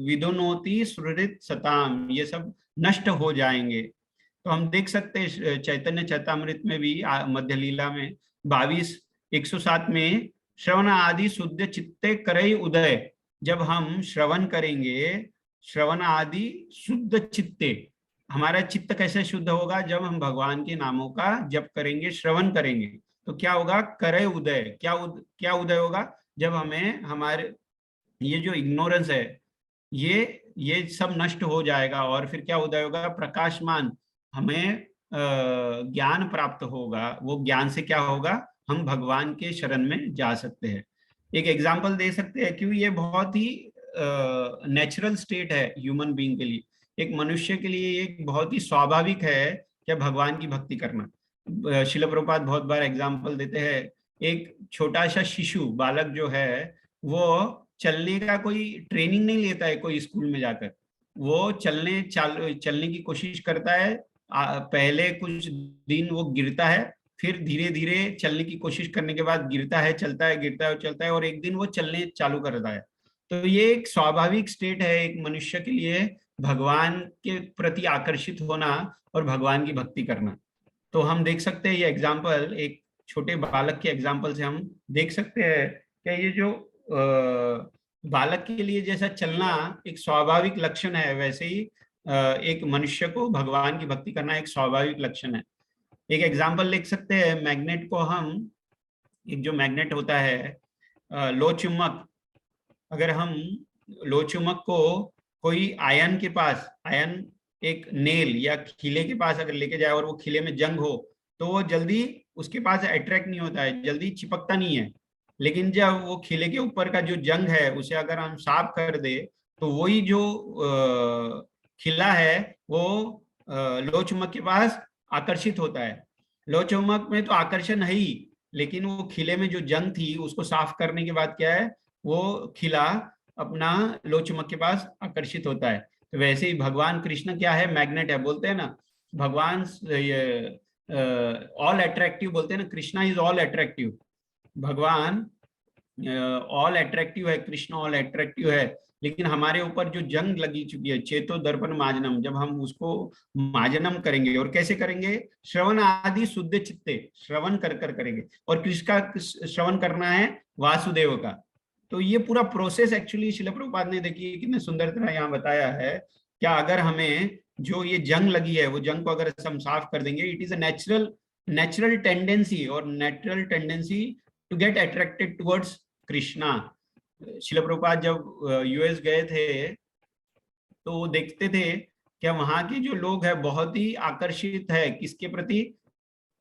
विदुनोति सुहृद सताम, ये सब नष्ट हो जाएंगे। तो हम देख सकते हैं चैतन्य चैतामृत में भी मध्य लीला में 22:107 में, श्रवण आदि शुद्ध चित्ते करई उदय, जब हम श्रवण करेंगे, श्रवण आदि शुद्ध चित्ते, हमारा चित्त कैसे शुद्ध होगा, जब हम भगवान के नामों का जप करेंगे, श्रवण करेंगे, तो क्या होगा, करे उदय, क्या उदय होगा, जब हमें हमारे ये जो इग्नोरेंस है ये सब नष्ट हो जाएगा, और फिर क्या उदय होगा, प्रकाशमान, हमें ज्ञान प्राप्त होगा। वो ज्ञान से क्या होगा, हम भगवान के शरण में जा सकते हैं। एक एग्जांपल दे सकते हैं, क्योंकि ये बहुत ही नेचुरल स्टेट है ह्यूमन बीइंग के लिए, एक मनुष्य के लिए एक बहुत ही स्वाभाविक है क्या भगवान की भक्ति करना। शिल प्रभुपाद बहुत बार एग्जांपल देते हैं, एक छोटा सा शिशु बालक जो है वो चलने का कोई ट्रेनिंग नहीं लेता है कोई स्कूल में जाकर, वो चलने की कोशिश करता है, पहले कुछ दिन वो गिरता है, फिर धीरे धीरे चलने की कोशिश करने के बाद गिरता है, चलता है, गिरता है, चलता है, और एक दिन वो चलने चालू करता है। तो ये एक स्वाभाविक स्टेट है एक मनुष्य के लिए, भगवान के प्रति आकर्षित होना और भगवान की भक्ति करना। तो हम देख सकते हैं ये एग्जाम्पल, एक छोटे बालक के एग्जाम्पल से हम देख सकते हैं कि ये जो बालक के लिए जैसा चलना एक स्वाभाविक लक्षण है, वैसे ही एक मनुष्य को भगवान की भक्ति करना एक स्वाभाविक लक्षण है। एक एग्जाम्पल लिख सकते हैं, मैग्नेट को हम, एक जो मैग्नेट होता है लो चुंबक, अगर हम लो चुंबक को कोई आयन के पास, आयन एक नेल या खिले के पास अगर लेके जाए और वो खिले में जंग हो, तो वो जल्दी उसके पास अट्रैक्ट नहीं होता है, जल्दी चिपकता नहीं है। लेकिन जब वो खिले के ऊपर का जो जंग है उसे अगर हम साफ कर दे, तो वही जो खिला है वो लो चुंबक के पास आकर्षित होता है। लो चुंबक में तो आकर्षण है ही, लेकिन वो खिले में जो जंग थी उसको साफ करने के बाद क्या है, वो खिला अपना लो चुंबक के पास आकर्षित होता है। तो वैसे ही भगवान कृष्ण क्या है, मैग्नेट है, बोलते हैं ना भगवान ऑल अट्रैक्टिव, बोलते हैं ना, कृष्णा इज ऑल अट्रैक्टिव, भगवान ऑल अट्रैक्टिव है, कृष्ण ऑल अट्रैक्टिव है। लेकिन हमारे ऊपर जो जंग लगी चुकी है, चेतो दर्पण माजनम, जब हम उसको माजनम करेंगे, और कैसे करेंगे, श्रवण आदि शुद्ध चित्ते, श्रवण कर करेंगे, और किसका श्रवण करना है, वासुदेव का। तो ये पूरा प्रोसेस एक्चुअली शिल प्रभुपाद ने देखिए कितने सुंदर तरह यहाँ बताया है। क्या अगर हमें जो ये जंग लगी है वो जंग को अगर हम साफ कर देंगे, it is a natural tendency, और natural tendency to get attracted towards Krishna. Srila Prabhupada जब यूएस गए थे तो वो देखते थे क्या वहां के जो लोग हैं बहुत ही आकर्षित है किसके प्रति,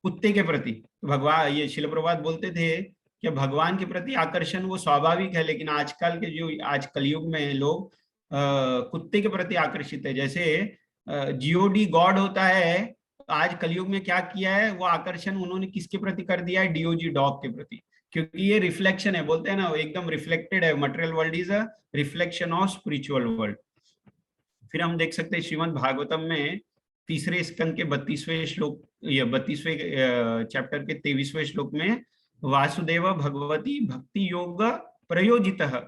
कुत्ते के प्रति। भगवान, ये शिल प्रभुपाद बोलते थे कि भगवान के प्रति आकर्षण वो स्वाभाविक है, लेकिन आजकल के जो आज कलयुग में लोग कुत्ते के प्रति आकर्षित है। जैसे जीओडी गॉड होता है, आज कलयुग में क्या किया है, वो आकर्षण उन्होंने किसके प्रति कर दिया है, डीओजी डॉग के प्रति, क्योंकि ये रिफ्लेक्शन है, बोलते हैं ना एकदम रिफ्लेक्टेड है, material world is a reflection of spiritual world. फिर हम देख सकते हैं श्रीमद् भागवतम में तीसरे स्कंद के 32वें श्लोक, या 32वें चैप्टर के 23वें श्लोक में, वासुदेव भगवती भक्ति योग प्रयोजितः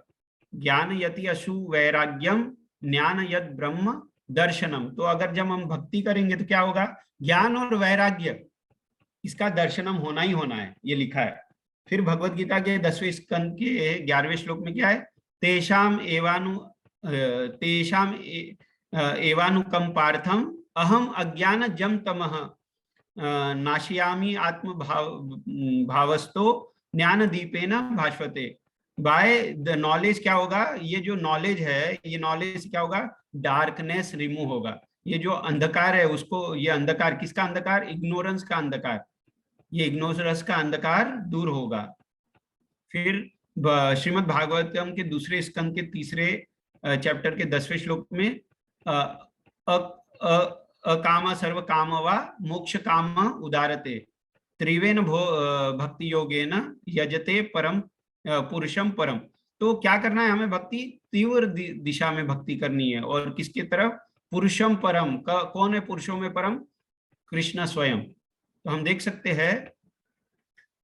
ज्ञान यति अशु वैराग्यम ज्ञान यद ब्रह्म दर्शनम। तो अगर जब हम भक्ति करेंगे तो क्या होगा, ज्ञान और वैराग्य इसका दर्शनम होना ही होना है, ये लिखा है। फिर भगवत गीता के 10वें स्कंद के 11वें श्लोक में क्या है, तेषाम एवानुकम पार्थम अहम अज्ञान जम तमः नाशयामी आत्म भावस्तो ज्ञान दीपेन भास्वते। बाय द नॉलेज क्या होगा, ये जो नॉलेज है, ये नॉलेज क्या होगा, डार्कनेस रिमूव होगा, ये जो अंधकार है उसको, ये अंधकार किसका अंधकार, इग्नोरेंस का अंधकार, ये इग्नोरेंस का अंधकार दूर होगा। फिर श्रीमद् भागवतम के दूसरे स्कंद के तीसरे चैप्टर के 10वें श्लोक में अकाम सर्व काम वा मोक्ष काम उदारते त्रिवेन भक्ति योगेन यजते परम पुरुषम परम। तो क्या करना है हमें? भक्ति तीव्र दिशा में भक्ति करनी है। और किसके तरफ? पुरुषम परम। कौन है पुरुषों में परम? कृष्ण स्वयं। तो हम देख सकते हैं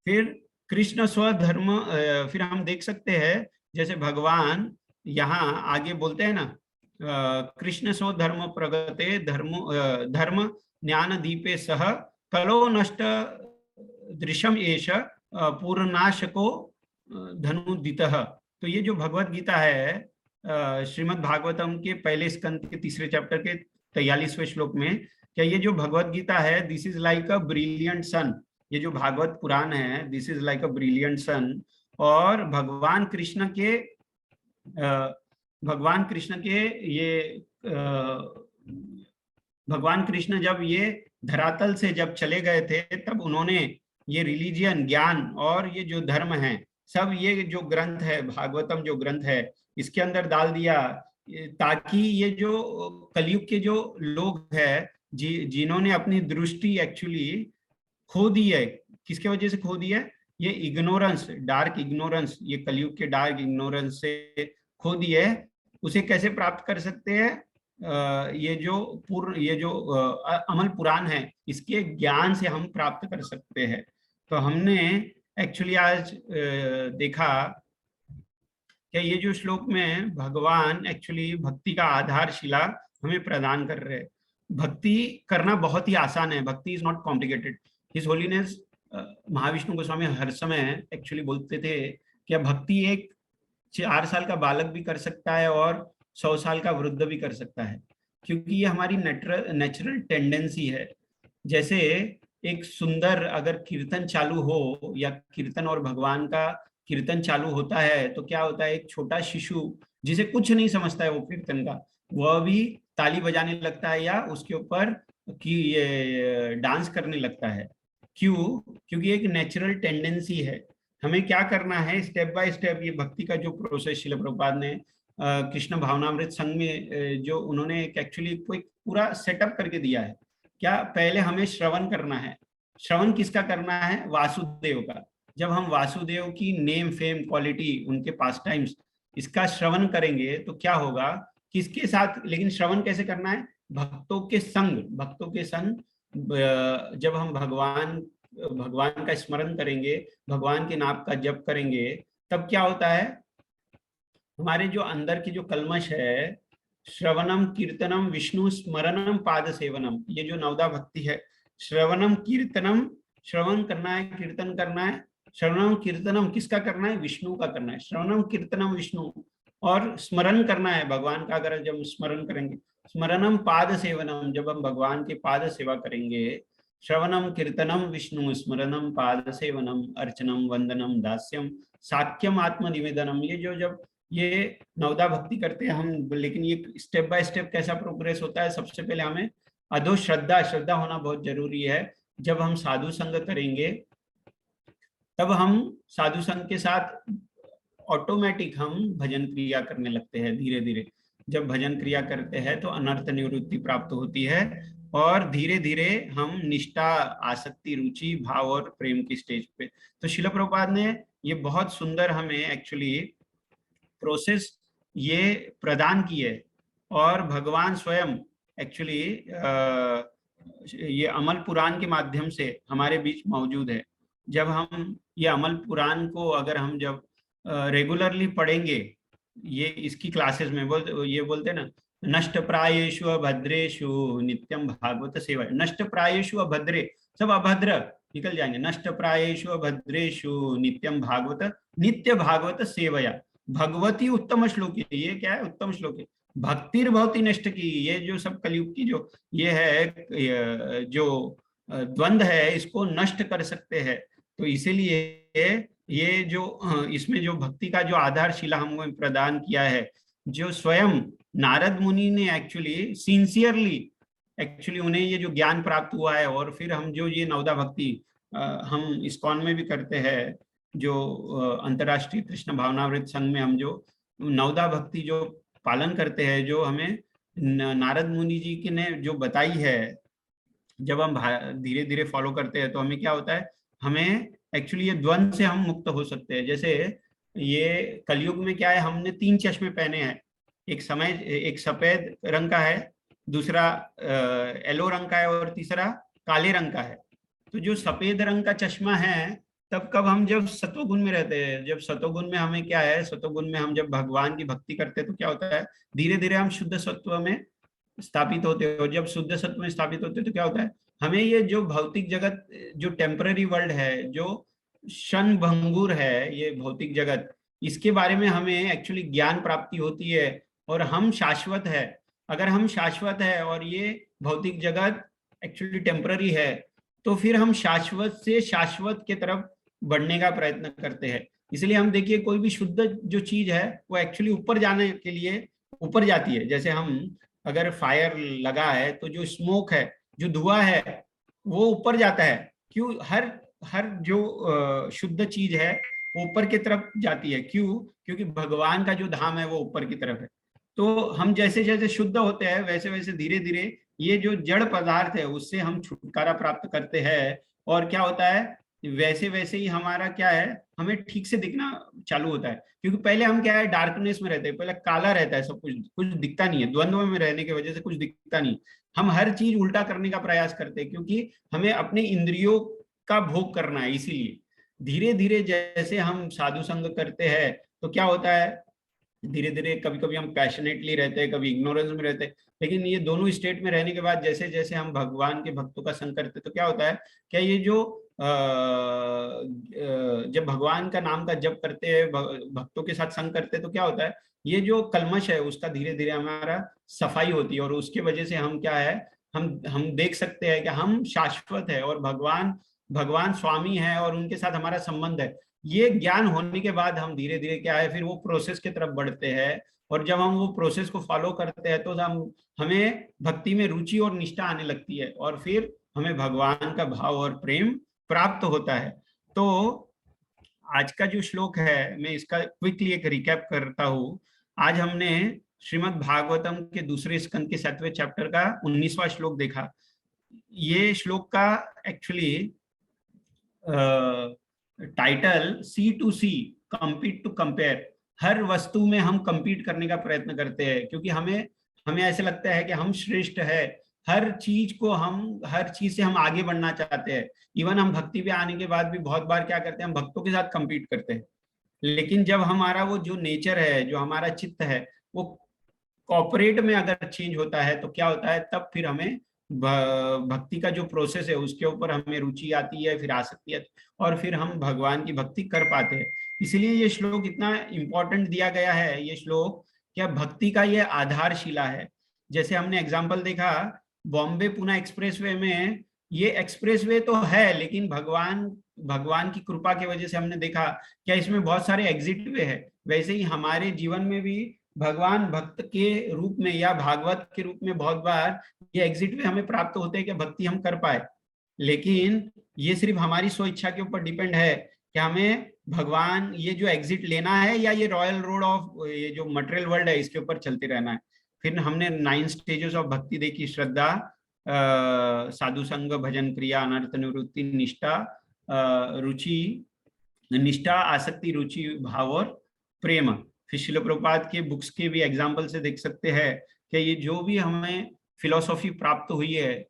फिर कृष्ण स्वधर्म, फिर हम देख सकते हैं जैसे भगवान यहाँ आगे बोलते हैं ना, कृष्ण स्व धर्म प्रगते धर्म ज्ञान दीपे सह कलो नष्ट दृश्यम एष पूर्णाशको धनुदितः। तो ये जो भगवत गीता है, श्रीमद् भागवतम के पहले स्कंद के 3 चैप्टर के 43वें श्लोक में, क्या ये जो भगवत गीता है, this is like a brilliant sun. ये जो भागवत पुराण है, this is like a brilliant sun. और भगवान कृष्ण के ये भगवान कृष्ण जब ये धरातल से जब चले गए थे, तब उन्होंने ये रिलीजियन, ज्ञान और ये जो धर्म है, सब ये जो ग्रंथ है, भागवतम जो ग्रंथ है, इसके अंदर डाल दिया, ताकि ये जो कलयुग के जो लोग हैं, जिन्होंने अपनी दृष्टि एक्चुअली खो दी है, किसके वजह से खो दी है? ये इग्नोरेंस, डार्क इग्नोरेंस, ये कलयुग के डार्क इग्नोरेंस से खो दी है। उसे कैसे प्राप्त कर सकते हैं? ये जो अमल पुराण है, इसके ज्ञान से हम प्राप्त कर सकते हैं। तो हमने एक्चुअली आज देखा कि ये जो श्लोक में भगवान एक्चुअली भक्ति का आधारशिला हमें प्रदान कर रहे हैं। भक्ति करना बहुत ही आसान है, bhakti is not complicated. His holiness Mahavishnu Goswami हर समय एक्चुअली बोलते थे कि भक्ति एक 4 साल का बालक भी कर सकता है और 100 साल का वृद्ध भी कर सकता है, क्योंकि ये हमारी नेचुरल टेंडेंसी है। जैसे एक सुंदर अगर कीर्तन चालू हो, या कीर्तन और भगवान का कीर्तन चालू होता है, तो क्या होता है? एक छोटा शिशु जिसे कुछ नहीं समझता है वो कीर्तन का, वह भी ताली बजाने लगता है या उसके ऊपर कि ये डांस करने लगता है। क्यों? क्योंकि एक नेचुरल टेंडेंसी है। हमें क्या करना है? स्टेप बाय स्टेप ये भक्ति का जो प्रोसेस शिल प्रभुपाद ने कृष्ण भावनामृत संघ में जो उन्होंने एक्चुअली कोई पूरा सेटअप करके दिया है। क्या? पहले हमें श्रवण करना है। श्रवण किसका करना है? वासुदेव का। जब हम वासुदेव की नेम, फेम, क्वालिटी, उनके पास टाइम्स, इसका श्रवण करेंगे तो क्या होगा? किसके साथ? लेकिन श्रवण कैसे करना है? भक्तों के संग। जब हम भगवान का स्मरण करेंगे, भगवान के नाम का जप करेंगे, तब क्या होता है? हमारे जो अंदर की जो कल्मश है, श्रवणम कीर्तनम विष्णु स्मरणम पाद सेवनम, ये जो नवदा भक्ति है, श्रवणम कीर्तनम, श्रवण करना है, कीर्तन करना है। श्रवणम कीर्तनम किसका करना है? विष्णु का करना है। श्रवणम कीर्तनम विष्णु, और स्मरण करना है भगवान का। अगर जब स्मरण करेंगे, स्मरणम पाद सेवनम, जब हम भगवान के पाद सेवा करेंगे, श्रवणम कीर्तनम विष्णु स्मरणम पाद सेवनम अर्चनम वंदनम दास्यम साक्यम आत्मनिवेदनम, ये जब ये नवदा भक्ति करते हैं हम। लेकिन ये स्टेप बाय स्टेप कैसा प्रोग्रेस होता है? सबसे पहले हमें अधो श्रद्धा होना बहुत जरूरी है। जब हम साधु संग करेंगे, तब हम साधु संग के साथ ऑटोमेटिक हम भजन क्रिया करने लगते हैं धीरे धीरे। जब भजन क्रिया करते हैं तो अनर्थ निवृत्ति प्राप्त होती है, और धीरे धीरे हम निष्ठा, आसक्ति, रुचि, भाव और प्रेम की स्टेज पे। तो शिल प्रभुपाद ने ये बहुत सुंदर हमें एक्चुअली प्रोसेस ये प्रदान की है। और भगवान स्वयं एक्चुअली ये अमल पुराण के माध्यम से हमारे बीच मौजूद है। जब हम ये अमल पुराण को अगर हम जब रेगुलरली पढ़ेंगे, ये इसकी क्लासेस में ये बोलते हैं ना, नष्ट प्रायेषु अभद्रेषु नित्यम भागवत सेवा। नष्ट प्रायेषु अभद्रे, सब अभद्र निकल जाएंगे। नष्ट प्रायेषु अभद्रेषु नित्यम भागवत, नित्य भागवत सेवया भगवती उत्तम श्लोक है। ये क्या है? उत्तम श्लोक है। भक्तिर्भवति नष्ट की, ये जो सब कलयुग की जो ये है, जो द्वंद्व है, इसको नष्ट कर सकते हैं। तो इसीलिए ये जो इसमें जो भक्ति का जो आधारशिला हमको प्रदान किया है, जो स्वयं नारद मुनि ने एक्चुअली सिंसियरली एक्चुअली उन्हें ये जो ज्ञान प्राप्त हुआ है। और फिर हम जो ये नवदा भक्ति हम इस्कॉन में भी करते हैं, जो अंतर्राष्ट्रीय कृष्ण भावनामृत संघ में हम जो नवदा भक्ति जो पालन करते हैं, जो हमें नारद मुनि जी की ने जो बताई है, जब हम धीरे धीरे फॉलो करते हैं तो हमें क्या होता है? हमें एक्चुअली ये द्वंद्व से हम मुक्त हो सकते हैं। जैसे ये कलयुग में क्या है, हमने 3 चश्मे पहने हैं। एक सफेद रंग का है, दूसरा येलो रंग का है और तीसरा काले रंग का है। तो जो सफेद रंग का चश्मा है तब कब हम जब सतोगुण में रहते हैं, जब सतोगुण में हमें क्या है, सतोगुण में हम जब भगवान की भक्ति करते हैं तो क्या होता है, धीरे धीरे हम शुद्ध सत्व में स्थापित होते हैं। और जब शुद्ध सत्व में स्थापित होते हैं तो क्या होता है, हमें ये जो भौतिक जगत, जो टेम्पररी वर्ल्ड है, जो क्षण भंगुर है ये भौतिक जगत, इसके बारे में हमें एक्चुअली ज्ञान प्राप्ति होती है और हम शाश्वत है। अगर हम शाश्वत है और ये भौतिक जगत एक्चुअली टेम्पररी है तो फिर हम शाश्वत से शाश्वत के तरफ बढ़ने का प्रयत्न करते हैं। इसलिए हम देखिए कोई भी शुद्ध जो चीज है वो एक्चुअली ऊपर जाने के लिए ऊपर जाती है। जैसे हम अगर फायर लगा है तो जो स्मोक है, जो धुआं है, वो ऊपर जाता है। क्यों? हर हर जो शुद्ध चीज है वो ऊपर की तरफ जाती है। क्यों? क्योंकि भगवान का जो धाम है वो ऊपर की तरफ है। तो हम जैसे जैसे शुद्ध होते हैं वैसे वैसे धीरे धीरे ये जो जड़ पदार्थ है उससे हम छुटकारा प्राप्त करते हैं। और क्या होता है, वैसे वैसे ही हमारा क्या है, हमें ठीक से दिखना चालू होता है। क्योंकि पहले हम क्या है, डार्कनेस में रहते हैं, पहले काला रहता है, सब कुछ दिखता नहीं है। द्वंद्व में रहने की वजह से कुछ दिखता नहीं। हम हर चीज उल्टा करने का प्रयास करते हैं क्योंकि हमें अपने इंद्रियों का भोग करना है। इसीलिए धीरे धीरे जैसे हम साधु संग करते हैं तो क्या होता है, धीरे धीरे कभी कभी हम पैशनेटली रहते हैं, कभी इग्नोरेंस में रहते हैं। लेकिन ये दोनों स्टेट में रहने के बाद जैसे जैसे हम भगवान के भक्तों का संग करते हैं तो क्या होता है, क्या ये जो जब भगवान का नाम का जप करते हैं, भक्तों के साथ संग करते हैं तो क्या होता है, ये जो कलमश है उसका धीरे धीरे हमारा सफाई होती है। और उसके वजह से हम क्या है, हम देख सकते हैं कि हम शाश्वत है और भगवान भगवान स्वामी है और उनके साथ हमारा संबंध है। ये ज्ञान होने के बाद हम धीरे धीरे क्या है, फिर वो प्रोसेस की तरफ बढ़ते हैं। और जब हम वो प्रोसेस को फॉलो करते हैं तो हमें भक्ति में रुचि और निष्ठा आने लगती है और फिर हमें भगवान का भाव और प्रेम प्राप्त होता है। तो आज का जो श्लोक है मैं इसका क्विकली एक रिकैप करता हूँ। आज हमने श्रीमद् भागवतम के दूसरे स्कंद के 7वें चैप्टर का 19वां श्लोक देखा। ये श्लोक का actually title C2C, compete to compare. हर वस्तु में हम कंपीट करने का प्रयत्न करते हैं क्योंकि हमें ऐसे लगता है कि हम श्रेष्ठ है। हर चीज से हम आगे बढ़ना चाहते हैं। इवन हम भक्ति पे आने के बाद भी बहुत बार क्या करते हैं, हम भक्तों के साथ कंपीट करते हैं। लेकिन जब हमारा वो जो नेचर है, जो हमारा चित्त है, वो कॉपरेट में अगर चेंज होता है तो क्या होता है, तब फिर हमें भक्ति का जो प्रोसेस है उसके ऊपर हमें रुचि आती है, फिर आसक्ति आती है और फिर हम भगवान की भक्ति कर पाते हैं। इसलिए ये श्लोक इतना इंपॉर्टेंट दिया गया है। ये श्लोक क्या भक्ति का ये आधारशिला है। जैसे हमने एग्जाम्पल देखा बॉम्बे पुणे एक्सप्रेसवे में, ये एक्सप्रेसवे तो है लेकिन भगवान की कृपा की वजह से हमने देखा क्या इसमें बहुत सारे एग्जिट वे है। वैसे ही हमारे जीवन में भी भगवान भक्त के रूप में या भागवत के रूप में बहुत बार ये एग्जिट वे हमें प्राप्त होते हैं कि भक्ति हम कर पाए। लेकिन ये सिर्फ हमारी स्व इच्छा के ऊपर डिपेंड है कि हमें भगवान ये जो एग्जिट लेना है या ये रॉयल रोड ऑफ ये जो मटेरियल वर्ल्ड है इसके ऊपर चलते रहना है। फिर हमने 9 स्टेजेस ऑफ भक्ति देखी, श्रद्धा, साधु संग, भजन क्रिया, अनर्थ निवृत्ति, निष्ठा, रुचि, निष्ठा, आसक्ति, रुचि, भाव और प्रेम। फिर शिल प्रभुपाद के बुक्स के भी एग्जाम्पल से देख सकते हैं कि ये जो भी हमें फिलोसॉफी प्राप्त हुई है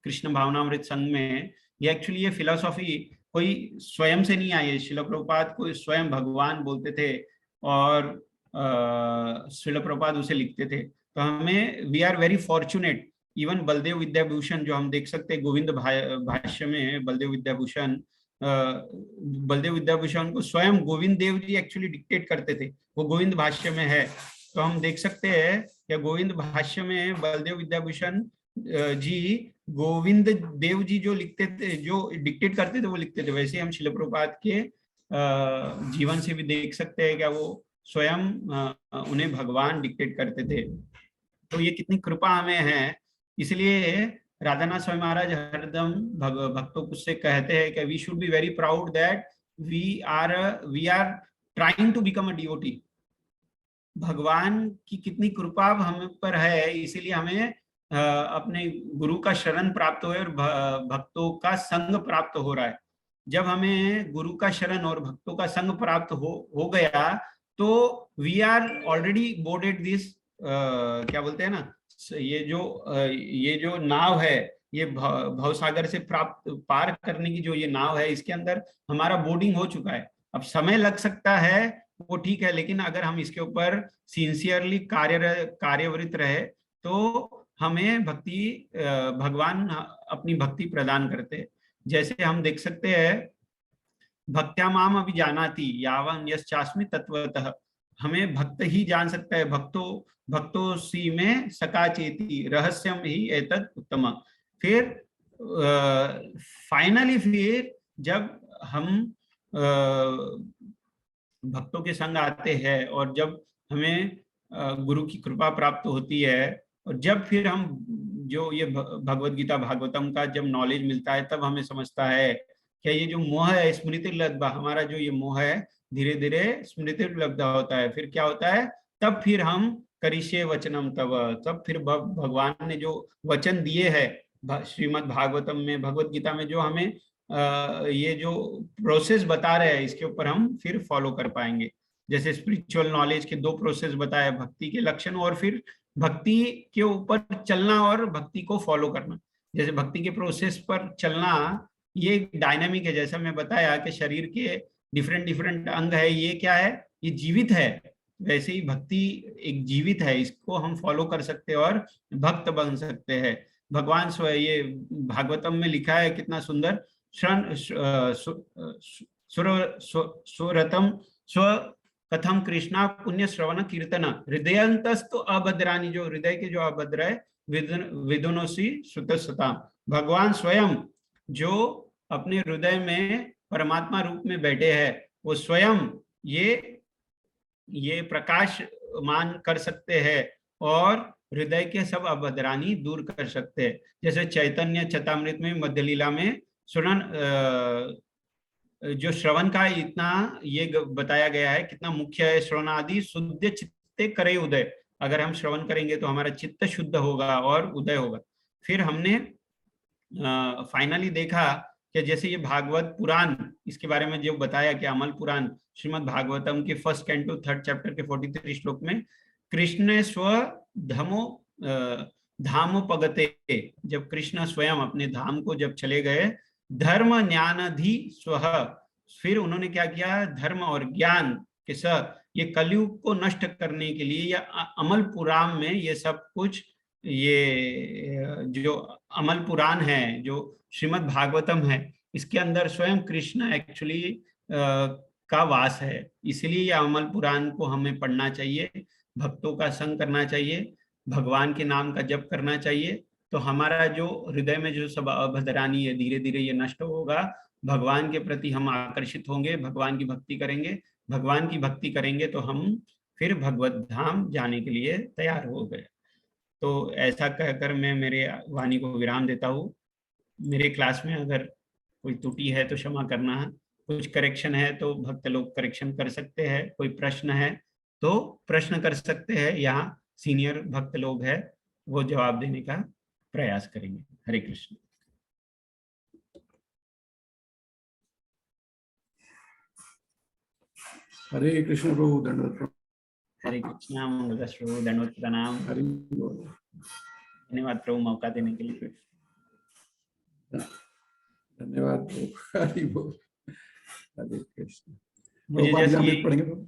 कृष्ण भावनामृत संघ में, ये एक्चुअली ये फिलोसॉफी कोई स्वयं से नहीं आई है। शिल प्रभुपाद को स्वयं भगवान बोलते थे और शिल प्रभुपाद उसे लिखते थे। तो हमें we are very fortunate. Even Baladev Vidyabhushan जो हम देख सकते हैं गोविंद भाष्य में, बलदेव विद्याभूषण को स्वयं गोविंद देव जी एक्चुअली डिक्टेट करते थे, वो गोविंद भाष्य में है। तो हम देख सकते हैं कि गोविंद भाष्य में बलदेव विद्याभूषण जी गोविंद देव जी जो लिखते थे, जो डिक्टेट करते थे वो लिखते थे। वैसे हम शिल प्रभुपाद के जीवन से भी देख सकते हैं क्या वो स्वयं उन्हें भगवान डिक्टेट करते थे। तो ये कितनी कृपा हमें है। इसलिए राधानाथ स्वामी महाराज हरदम भक्तों से कहते हैं कि we should be very proud that we are trying to become a devotee. भगवान की कितनी कृपा हम पर है, इसीलिए हमें अपने गुरु का शरण प्राप्त हो और भक्तों का संग प्राप्त हो रहा है। जब हमें गुरु का शरण और भक्तों का संग प्राप्त हो गया, तो we are already boarded this, क्या बोलते हैं ना, ये जो नाव है, ये भवसागर से प्राप्त पार करने की जो ये नाव है, इसके अंदर हमारा बोर्डिंग हो चुका है। अब समय लग सकता है, वो ठीक है, लेकिन अगर हम इसके ऊपर सिंसियरली कार्यवृत रहे तो हमें भक्ति, भगवान अपनी भक्ति प्रदान करते। जैसे हम देख सकते हैं, भक्त्या माम अभिजानाति यावं यश्चास्मि तत्वतः, हमें भक्त ही जान सकता है, भक्तो सी में सका चेति रहस्यम ही एतद उत्तम। फिर फाइनली फिर जब हम भक्तों के संग आते हैं और जब हमें गुरु की कृपा प्राप्त होती है, और जब फिर हम जो ये भगवत गीता भागवतम का जब नॉलेज मिलता है, तब हमें समझता है कि ये जो मोह है स्मृति लब्धा, हमारा जो ये मोह है धीरे धीरे स्मृति लब्धा होता है। फिर क्या होता है, तब फिर हम करिष्ये वचनम तब फिर भगवान ने जो वचन दिए हैं श्रीमद् भागवतम में, भगवत गीता में, जो हमें ये जो प्रोसेस बता रहे हैं, इसके ऊपर हम फिर फॉलो कर पाएंगे। जैसे स्पिरिचुअल नॉलेज के 2 प्रोसेस बताए, भक्ति के लक्षण और फिर भक्ति के ऊपर चलना और भक्ति को फॉलो करना। जैसे भक्ति के प्रोसेस पर चलना, ये डायनामिक है, जैसा मैं बताया कि शरीर के डिफरेंट अंग है, ये क्या है, ये जीवित है, वैसे ही भक्ति एक जीवित है, इसको हम फॉलो कर सकते हैं और भक्त बन सकते हैं। भगवान स्वयं, ये भागवतम में लिखा है कितना सुंदर, सुरतम स्व कथम कृष्णा पुण्य श्रवण कीर्तन हृदयंतस्तु अभद्रानी, जो हृदय के जो अभद्र है विदुनोसी सुतसता, भगवान स्वयं जो अपने हृदय में परमात्मा रूप में बैठे हैं, वो स्वयं ये प्रकाशमान कर सकते हैं और हृदय के सब अभद्रानी दूर कर सकते हैं। जैसे चैतन्य चैतामृत में मध्य लीला में जो श्रवण का इतना ये बताया गया है, कितना मुख्य है, श्रवण आदि शुद्ध चित्ते करे उदय, अगर हम श्रवण करेंगे तो हमारा चित्त शुद्ध होगा और उदय होगा। फिर हमने फाइनली देखा कि जैसे ये भागवत पुराण, इसके बारे में जो बताया कि अमल पुराण श्रीमद् भागवतम के 1 कैंटो 3rd चैप्टर के 43 श्लोक में, कृष्ण स्व धामोपगते, जब कृष्ण स्वयं अपने धाम को जब चले गए, धर्म ज्ञानधि स्व, फिर उन्होंने क्या किया, धर्म और ज्ञान के साथ ये कलयुग को नष्ट करने के लिए, या अमल पुराण में ये सब कुछ, ये जो अमल पुराण है, जो श्रीमद् भागवतम है, इसके अंदर स्वयं कृष्ण एक्चुअली का वास है। इसलिए ये अमल पुराण को हमें पढ़ना चाहिए, भक्तों का संग करना चाहिए, भगवान के नाम का जप करना चाहिए, तो हमारा जो हृदय में जो सब अभद्रानी है धीरे धीरे ये नष्ट होगा, भगवान के प्रति हम आकर्षित होंगे, भगवान की भक्ति करेंगे, भगवान की भक्ति करेंगे तो हम फिर भगवत धाम जाने के लिए तैयार हो गए। तो ऐसा कहकर मैं मेरे वाणी को विराम देता हूँ। मेरे क्लास में अगर कोई त्रुटि है तो क्षमा करना है, कुछ करेक्शन है तो भक्त लोग करेक्शन कर सकते हैं, कोई प्रश्न है तो प्रश्न कर सकते हैं, यहाँ सीनियर भक्त लोग हैं वो जवाब देने का प्रयास करेंगे। हरे कृष्ण। हरे कृष्ण प्रभु, दंडवत प्रभु। हरे कृष्ण, मंगल प्रभु, दंडवत प्रणाम। हरि बोल। धन्यवाद प्रभु मौका देने के लिए। धन्यवाद प्रभु। हरि बोल। हरे कृष्ण। मुझे जस्ट ये पढ़ेंगे प्रभु।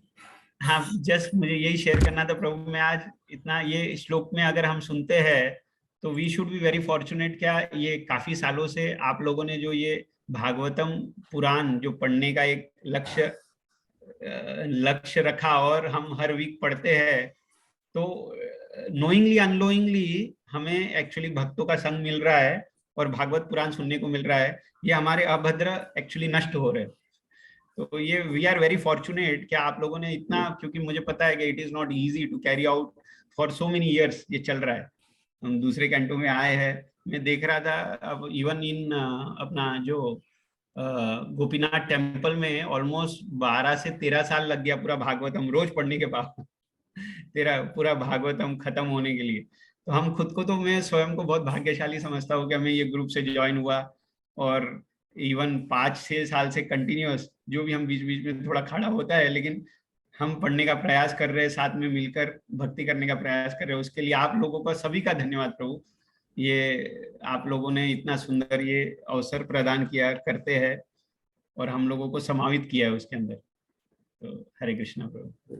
हाँ, जस्ट मुझे यही शेयर करना था प्रभु। मैं आज इतना ये श्लोक में अगर हम सुनते हैं तो we should be very fortunate. क्या ये काफी सालों से आप लोगों ने जो ये भागवतम पुराण जो पढ़ने का एक लक्ष्य रखा और हम हर वीक पढ़ते हैं, तो नोइंगली अननोइंगली हमें एक्चुअली भक्तों का संग मिल रहा है और भागवत पुराण सुनने को मिल रहा है। ये हमारे अभद्र एक्चुअली नष्ट हो रहे हैं। तो ये वी आर वेरी फॉर्चुनेट कि आप लोगों ने इतना, क्योंकि मुझे पता है कि it is not easy to carry out for so many years. ये चल रहा है, हम दूसरे कैंटो में आए हैं। मैं देख रहा था अब इवन इन अपना जो गोपीनाथ टेम्पल में ऑलमोस्ट 12 से 13 साल लग गया पूरा भागवतम रोज पढ़ने के बाद तेरा पूरा भागवतम खत्म होने के लिए। तो हम खुद को, तो मैं स्वयं को बहुत भाग्यशाली समझता हूँ कि हमें ये ग्रुप से ज्वाइन हुआ और इवन 5-6 साल से कंटिन्यूअस, जो भी हम बीच बीच में थोड़ा खड़ा होता है, लेकिन हम पढ़ने का प्रयास कर रहे हैं, साथ में मिलकर भक्ति करने का प्रयास कर रहे हैं। उसके लिए आप लोगों का सभी का धन्यवाद प्रभु। ये आप लोगों ने इतना सुंदर ये अवसर प्रदान किया करते हैं और हम लोगों को समावित किया है उसके अंदर। तो हरे कृष्णा प्रभु।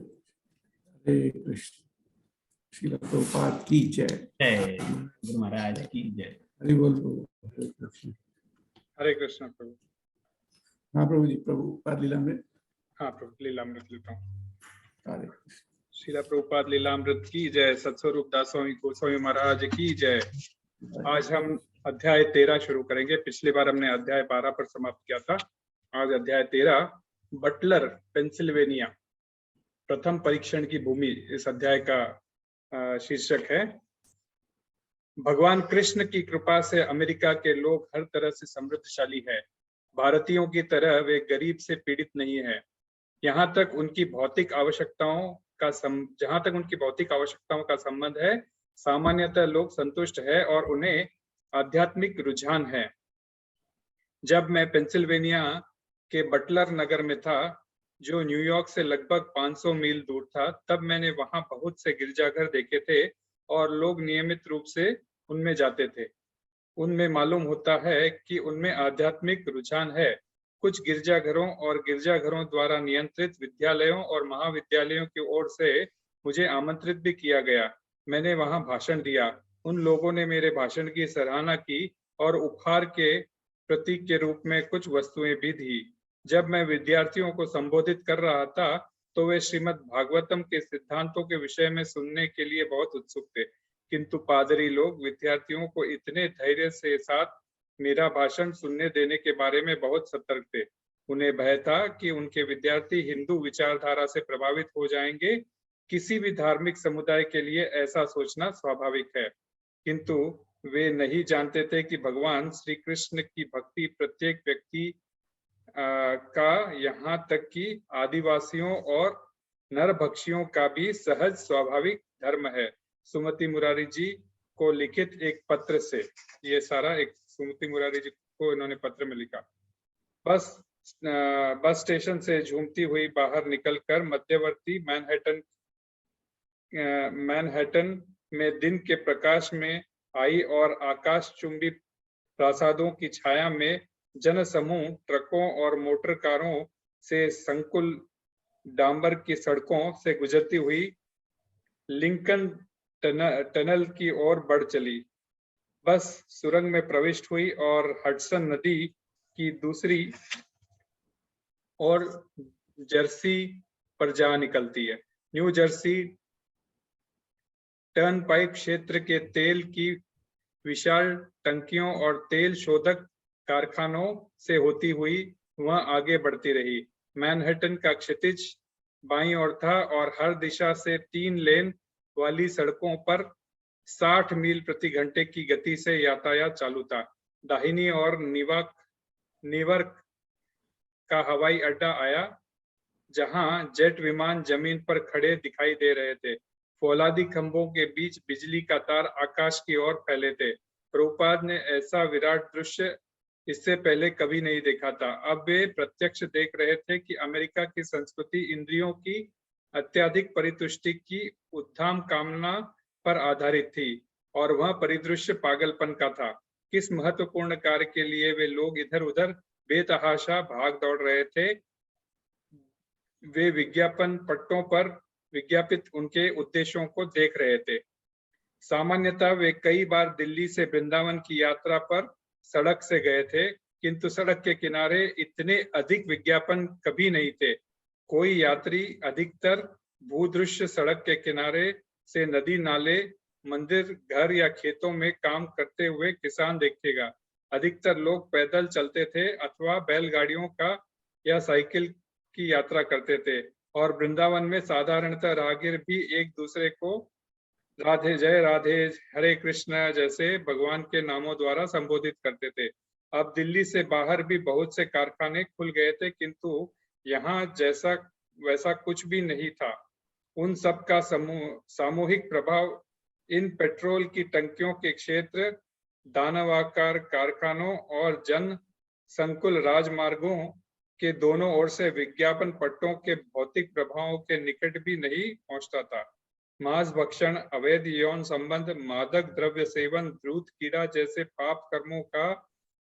हरे कृष्ण। श्रील प्रभुपाद की जय। जय गुरु महाराज की जय। हरि बोल प्रभु। हरे कृष्ण। हरे कृष्ण प्रभु। हाँ प्रभु जी, प्रभुपाद लीलामृत। हाँ प्रभु, लीलामृत लेता हूँ। हरे कृष्ण। श्रील प्रभुपाद लीलामृत की जय। सत्स्वरूप दासों गोस्वामी महाराज की जय। आज हम अध्याय 13 शुरू करेंगे। पिछली बार हमने अध्याय 12 पर समाप्त किया था। आज अध्याय 13, बटलर पेंसिल्वेनिया, प्रथम परीक्षण की भूमि, इस अध्याय का शीर्षक है। भगवान कृष्ण की कृपा से अमेरिका के लोग हर तरह से समृद्धशाली है। भारतीयों की तरह वे गरीब से पीड़ित नहीं है। जहां तक उनकी भौतिक आवश्यकताओं का संबंध है, सामान्यतः लोग संतुष्ट है और उन्हें आध्यात्मिक रुझान है। जब मैं पेंसिल्वेनिया के बटलर नगर में था, जो न्यूयॉर्क से लगभग 500 मील दूर था, तब मैंने वहां बहुत से गिरजाघर देखे थे और लोग नियमित रूप से उनमें जाते थे। उनमें मालूम होता है कि उनमें आध्यात्मिक रुझान है। कुछ गिरजाघरों और गिरजाघरों द्वारा नियंत्रित विद्यालयों और महाविद्यालयों की ओर से मुझे आमंत्रित भी किया गया। मैंने वहां भाषण दिया। उन लोगों ने मेरे भाषण की सराहना की और उपहार के प्रतीक के रूप में कुछ वस्तुएं भी दी। जब मैं विद्यार्थियों को संबोधित कर रहा था, तो वे श्रीमद् भागवतम के सिद्धांतों के विषय में सुनने के लिए बहुत उत्सुक थे, किंतु पादरी लोग विद्यार्थियों को इतने धैर्य से साथ मेरा भाषण सुनने देने के बारे में बहुत सतर्क थे। उन्हें भय था कि उनके विद्यार्थी हिंदू विचारधारा से प्रभावित हो जाएंगे। किसी भी धार्मिक समुदाय के लिए ऐसा सोचना स्वाभाविक है, किंतु वे नहीं जानते थे कि भगवान श्री कृष्ण की भक्ति प्रत्येक व्यक्ति का, यहाँ तक कि आदिवासियों और नरभक्षियों का भी सहज स्वाभाविक धर्म है। सुमति मुरारी जी को लिखित एक पत्र से, ये सारा एक सुमति मुरारी जी को इन्होंने पत्र में लिखा। बस स्टेशन से झूमती हुई बाहर निकलकर मध्यवर्ती मैनहट्टन में दिन के प्रकाश में आई और आकाश चुंबी प्रासादों की छाया में जनसमूह ट्रकों और मोटर कारों से संकुल डांबर की सड़कों से गुजरती हुई लिंकन टनल की ओर बढ़ चली। बस सुरंग में प्रविष्ट हुई और हडसन नदी की दूसरी ओर जर्सी पर जा निकलती है। न्यू जर्सी टर्नपाइक क्षेत्र के तेल की विशाल टंकियों और तेल शोधक कारखानों से होती हुई वह आगे बढ़ती रही। मैनहट्टन का क्षितिज बाईं ओर था और हर दिशा से 3 लेन वाली सड़कों पर 60 मील प्रति घंटे की गति से यातायात चालू था। दाहिनी ओर न्यूयॉर्क का हवाई अड्डा आया, जहां जेट विमान जमीन पर खड़े दिखाई दे रहे थे। फौलादी खंभों के बीच बिजली का तार आकाश की ओर फैले थे। प्रभुपाद ने ऐसा विराट दृश्य इससे पहले कभी नहीं देखा था। अब वे प्रत्यक्ष देख रहे थे कि अमेरिका की संस्कृति इंद्रियों की अत्यधिक परितुष्टि की उत्थान कामना पर आधारित थी और वह परिदृश्य पागलपन का था। किस महत्वपूर्ण कार्य के लिए वे लोग इधर उधर बेतहाशा भाग दौड़ रहे थे। वे विज्ञापन पट्टों पर विज्ञापित उनके उद्देश्यों को देख रहे थे। सामान्यतः वे कई बार दिल्ली से वृंदावन की यात्रा पर सड़क से गए थे, किंतु सड़क के किनारे इतने अधिक विज्ञापन कभी नहीं थे। कोई यात्री अधिकतर भूदृश्य सड़क के किनारे से नदी नाले, मंदिर, घर या खेतों में काम करते हुए किसान देखेगा। अधिकतर लोग पैदल चलते थे अथवा बैलगाड़ियों का या साइकिल की यात्रा करते थे और वृंदावन में साधारणतः राहगीर भी एक दूसरे को राधे जय, राधे, हरे कृष्ण जैसे भगवान के नामों द्वारा संबोधित करते थे। अब दिल्ली से बाहर भी बहुत से कारखाने खुल गए थे, किंतु यहाँ जैसा वैसा कुछ भी नहीं था। उन सब का सामूहिक प्रभाव इन पेट्रोल की टंकियों के क्षेत्र, दानवाकार कारखानों और जन संकुल राजमार्गों के दोनों ओर से विज्ञापन पट्टों के भौतिक प्रभावों के निकट भी नहीं पहुंचता था। मांस भक्षण, अवैध यौन संबंध, मादक द्रव्य सेवन, द्रुत कीड़ा जैसे पाप कर्मों का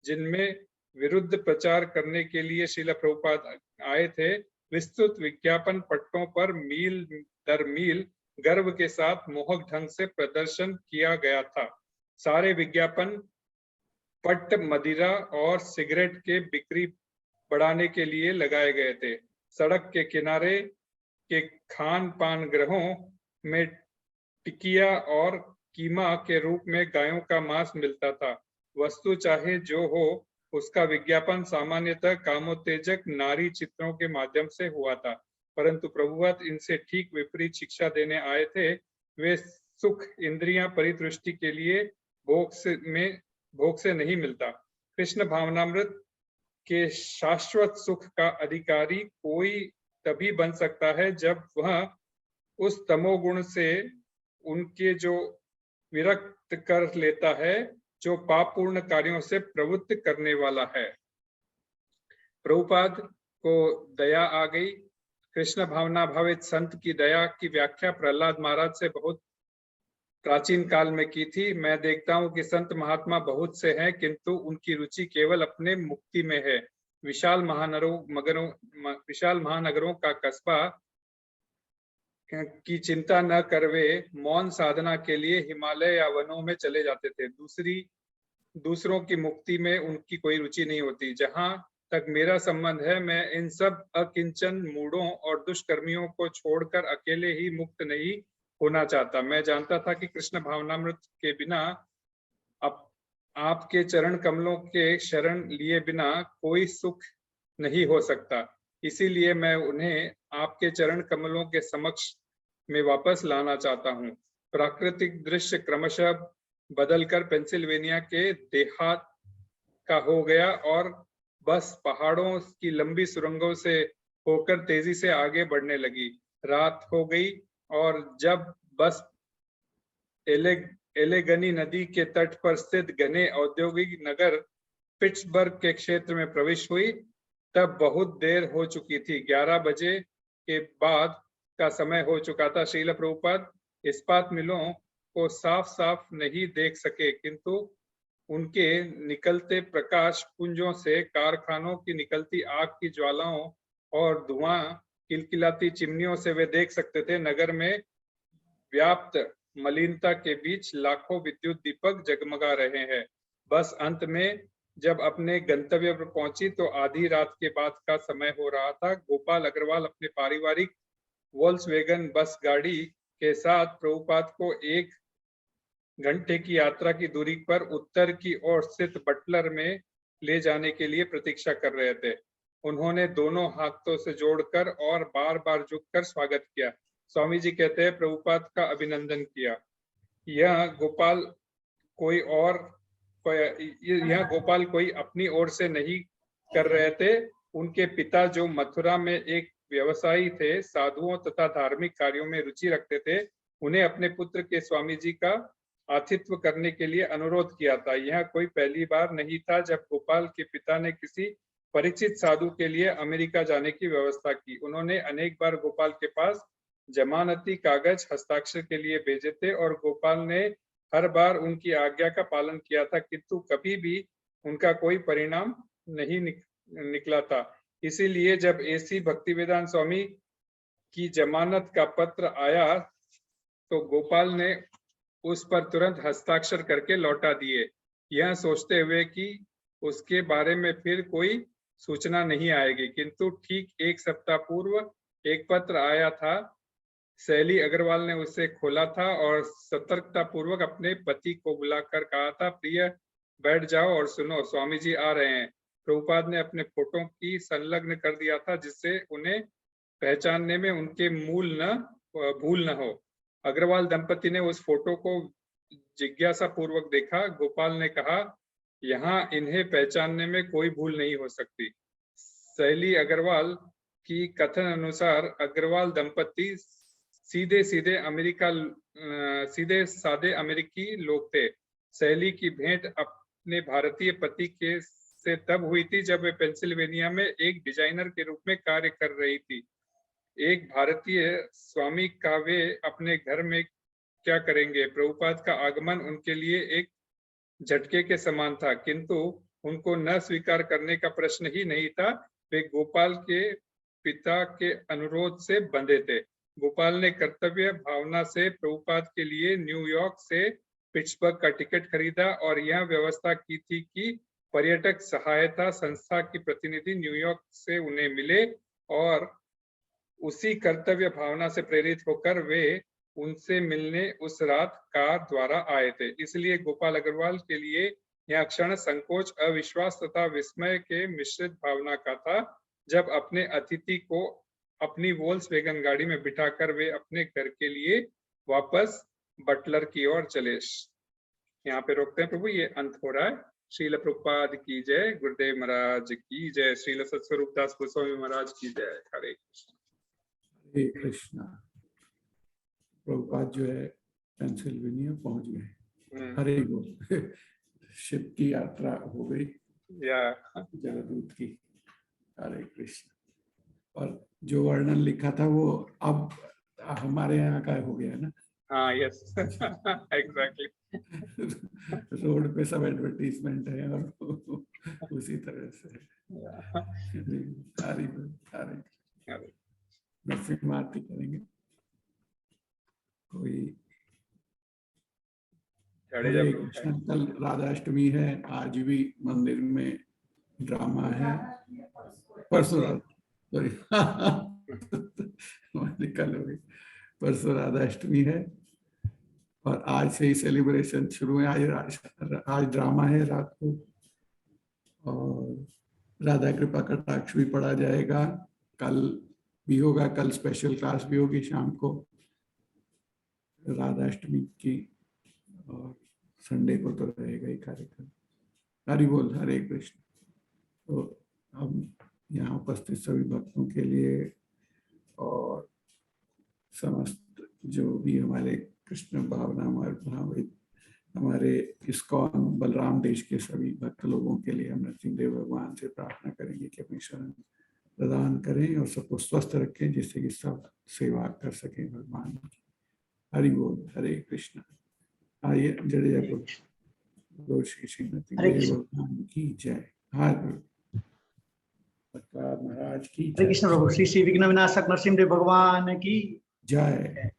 जिनमें विरुद्ध प्रचार करने के लिए श्रील प्रभुपाद आए थे, विस्तृत विज्ञापन पट्टों पर मील दर मील गर्व के साथ मोहक ढंग से प्रदर्शन किया गया था। सारे विज्ञापन पट्ट मदिरा और सिगरेट के बिक्री बढ़ाने के लिए लगाए गए थे। सड़क के किनारे के खान पान गृहों में टिकिया और कीमा के रूप में गायों का मांस मिलता था। वस्तु चाहे जो हो, उसका विज्ञापन सामान्यतः कामोत्तेजक नारी चित्रों के माध्यम से हुआ था, परंतु प्रभुपाद इनसे ठीक विपरीत शिक्षा देने आए थे। वे सुख इंद्रियां परिदृष्टि के लिए भोग से नहीं मिलता। कृष्ण भावनामृत के शाश्वत सुख का अधिकारी कोई तभी बन सकता है जब वह उस तमोगुण से उनके जो विरक्त कर लेता है जो पापपूर्ण कार्यों से प्रवृत्त करने वाला है। प्रभुपाद को दया आ गई। कृष्ण भावना भावित संत की दया की व्याख्या प्रहलाद महाराज से बहुत प्राचीन काल में की थी। मैं देखता हूँ कि संत महात्मा बहुत से हैं, किंतु उनकी रुचि केवल अपने मुक्ति में है। विशाल महानगरों का कस्बा की चिंता न कर वे मौन साधना के लिए हिमालय या वनों में चले जाते थे। दूसरों की मुक्ति में उनकी कोई रुचि नहीं होती। जहां तक मेरा संबंध है, मैं इन सब अकिंचन मूढ़ों और दुष्कर्मियों को छोड़कर अकेले ही मुक्त नहीं होना चाहता। मैं जानता था कि कृष्ण भावनामृत के बिना आपके चरण कमलों के शरण लिए बिना कोई सुख नहीं हो सकता। इसीलिए मैं उन्हें आपके चरण कमलों के समक्ष में वापस लाना चाहता हूँ। प्राकृतिक दृश्य क्रमशः बदलकर पेंसिल्वेनिया के देहात का हो गया और बस पहाड़ों की लंबी सुरंगों से होकर तेजी से आगे बढ़ने लगी। रात हो गई और जब बस एलेगनी नदी के तट पर स्थित घने औद्योगिक नगर पिट्सबर्ग के क्षेत्र में प्रवेश हुई, तब बहुत देर हो चुकी थी। 11 बजे के बाद का समय हो चुका था। श्रील प्रभुपाद इस्पात मिलों को साफ साफ नहीं देख सके, किंतु उनके निकलते प्रकाश पुंजों से कारखानों की निकलती आग की ज्वालाओं और धुआं किलकिलाती चिमनियों से वे देख सकते थे। नगर में व्याप्त मलिनता के बीच लाखों विद्युत दीपक जगमगा रहे हैं। बस अंत में जब अपने गंतव्य पर पहुंची तो आधी रात के बाद का समय हो रहा था। गोपाल अग्रवाल अपने पारिवारिक वोल्क्सवैगन बस गाड़ी के साथ प्रभुपाद को 1 घंटे की यात्रा की दूरी पर उत्तर की ओर स्थित बटलर में ले जाने के लिए प्रतीक्षा कर रहे थे। उन्होंने दोनों हाथों से जोड़कर और बार बार झुककर स्वागत किया। स्वामी जी कहते हैं, प्रभुपाद का अभिनंदन किया। यह गोपाल कोई अपनी ओर से नहीं कर रहे थे। उनके पिता जो मथुरा में एक व्यवसायी थे, साधुओं तथा धार्मिक कार्यों में रुचि रखते थे, उन्हें अपने पुत्र के स्वामी जी का आतिथ्य करने के लिए अनुरोध किया था। यह कोई पहली बार नहीं था जब गोपाल के पिता ने किसी परिचित साधु के लिए अमेरिका जाने की व्यवस्था की। उन्होंने अनेक बार गोपाल के पास जमानती कागज हस्ताक्षर के लिए भेजे थे और गोपाल ने हर बार उनकी आज्ञा का पालन किया था, किंतु कभी भी उनका कोई परिणाम नहीं निकला था। इसीलिए जब AC भक्तिवेदांत स्वामी की जमानत का पत्र आया तो गोपाल ने उस पर तुरंत हस्ताक्षर करके लौटा दिए, यह सोचते हुए कि उसके बारे में फिर कोई सूचना नहीं आएगी। किंतु ठीक 1 सप्ताह पूर्व एक पत्र आया था। शैली अग्रवाल ने उसे खोला था और सतर्कता पूर्वक अपने पति को बुलाकर कहा था, प्रिय बैठ जाओ और सुनो, स्वामी जी आ रहे हैं। प्रभुपाद ने अपने फोटो की संलग्न कर दिया था, जिससे उन्हें पहचानने में उनके भूल न हो। अग्रवाल दंपति ने उस फोटो को जिज्ञासा पूर्वक देखा। गोपाल ने कहा, यहाँ इन्हें पहचानने में कोई भूल नहीं हो सकती। शैली अग्रवाल की कथन अनुसार अग्रवाल दंपति सीधे सादे अमेरिकी लोग थे। शैली की भेंट अपने भारतीय पति के से तब हुई थी जब वे पेंसिल्वेनिया में एक डिजाइनर के रूप में कार्य कर रही थी। एक भारतीय स्वामी का वे अपने घर में क्या करेंगे। प्रभुपाद का आगमन उनके लिए एक झटके के समान था, किंतु उनको न स्वीकार करने का प्रश्न ही नहीं था। वे गोपाल के पिता के अनुरोध से बंधे थे। गोपाल ने कर्तव्य भावना से प्रभुपाद के लिए न्यूयॉर्क से पिट्सबर्ग का टिकट खरीदा और यह व्यवस्था की थी कि पर्यटक सहायता संस्था की प्रतिनिधि न्यूयॉर्क से उन्हें मिले, और उसी कर्तव्य भावना से प्रेरित होकर वे उनसे मिलने उस रात कार द्वारा आए थे। इसलिए गोपाल अग्रवाल के लिए यह क्षण संकोच, अविश्वास तथा विस्मय के मिश्रित भावना का था। जब अपने अतिथि को अपनी वोल्क्सवैगन गाड़ी में बिठाकर वे अपने घर के लिए वापस बटलर की ओर चले। यहाँ पे रोकते हैं प्रभु, ये अंत हो रहा है। श्रील प्रभुपाद की जय, गुरुदेव महाराज की जय, श्रील सत्स्वरूपदास गोस्वामी महाराज की जय। हरे कृष्ण। हरे कृष्णा। प्रभुपाद जो है पेंसिल्वेनिया पहुंच गए। हरे बोल। शिप की यात्रा हो गई जगदूत की। हरे कृष्ण। और जो वर्णन लिखा था वो अब हमारे यहाँ का हो गया ना। हाँ, यस, एग्जैक्टली। रोड पे सब एडवर्टीजमेंट है और उसी तरह से। हरे हरे नरसिंह आरती करेंगे। कोई हरे कृष्ण। कल राधाष्टमी है, आज भी मंदिर में ड्रामा है। परसों सॉरी कल हो गई। परसों राधाष्टमी है और आज से ही सेलिब्रेशन शुरू है। आज ड्रामा है रात को, और राधा कृपा कटाक्ष भी पढ़ा जाएगा। कल भी होगा, कल स्पेशल क्लास भी होगी शाम को राधाष्टमी की, और संडे को तो रहेगा ही कार्यक्रम। हरि बोल। हरे कृष्ण। तो हम यहाँ उपस्थित सभी भक्तों के लिए और समस्त जो भी हमारे कृष्ण भावना भावित हमारे इस्कॉन बलराम देश के सभी भक्त लोगों के लिए हम नरसिंहदेव भगवान से प्रार्थना करेंगे कि अपनी शरण प्रदान करें और सबको स्वस्थ रखें, जिससे कि सब सेवा कर सकें भगवान की। हरि बोल। हरे कृष्ण। आइए जडेजा को श्री भगवान की जय। हरे महाराज की हरे कृष्ण प्रभु। श्री श्री विघ्न विनाशक नरसिंहदेव भगवान की जय।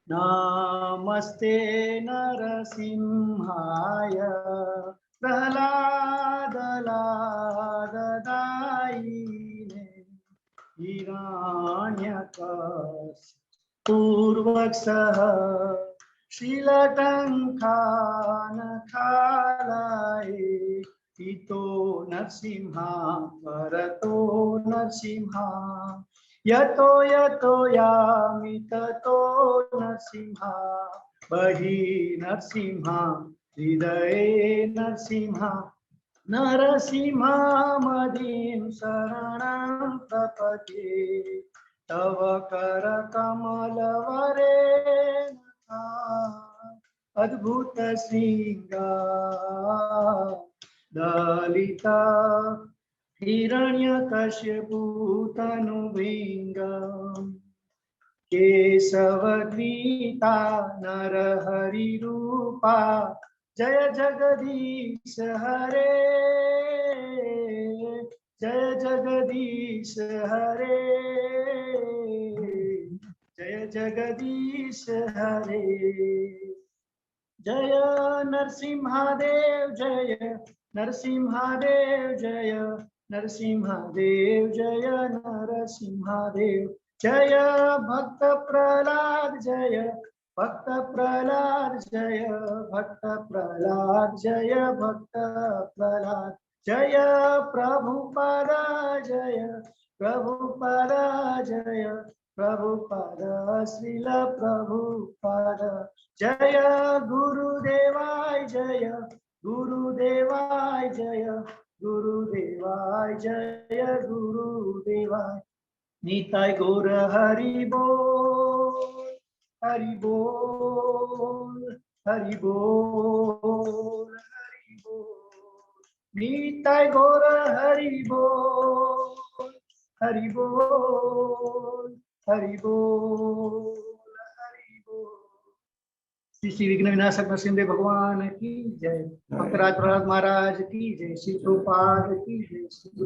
नमस्ते नरसिंहाय प्रह्लादलाददायिने हिरण्यकपूर्वक्षः शीलटङ्कानखालये इतो नरसिंहा परतो नरसिंहा यतो यतो यामि ततो नरसिंहा बहि नरसिंहा हृदये नरसिंहा नरसिंहा मदीं शरणं प्रपद्ये तव कर कमलवरेण अद्भुत श्रृंगार दलिता हिरण्यकश्यपु तनुभृङ्गम् केशवधृता नरहरिरूपा जय जगदीश हरे जय जगदीश हरे जय जगदीश हरे जय नरसिंहदेव जय नरसिंहदेव जय नरसिंहदेव जय नरसिंहदेव जय भक्त प्रहलाद जय भक्त प्रहलाद जय भक्त प्रहलाद जय भक्त प्रहलाद जय प्रभुपाद जय प्रभुपाद जय प्रभुपाद श्रील प्रभुपाद जय गुरुदेवाय जय गुरुदेवाय जय गुरुदेवाय जय गुरुदेवाय निताय गौर हरि बोल हरि बोल हरि बोल हरि बोल निताय गौर हरि बोल, हरि बोल, हरि बोल, हरि बोल। श्री श्री विघ्न विनाशक नरसिंह भगवान की जय। भक्तराज प्रहलाद महाराज की जय। श्री प्रभुपाद की जय।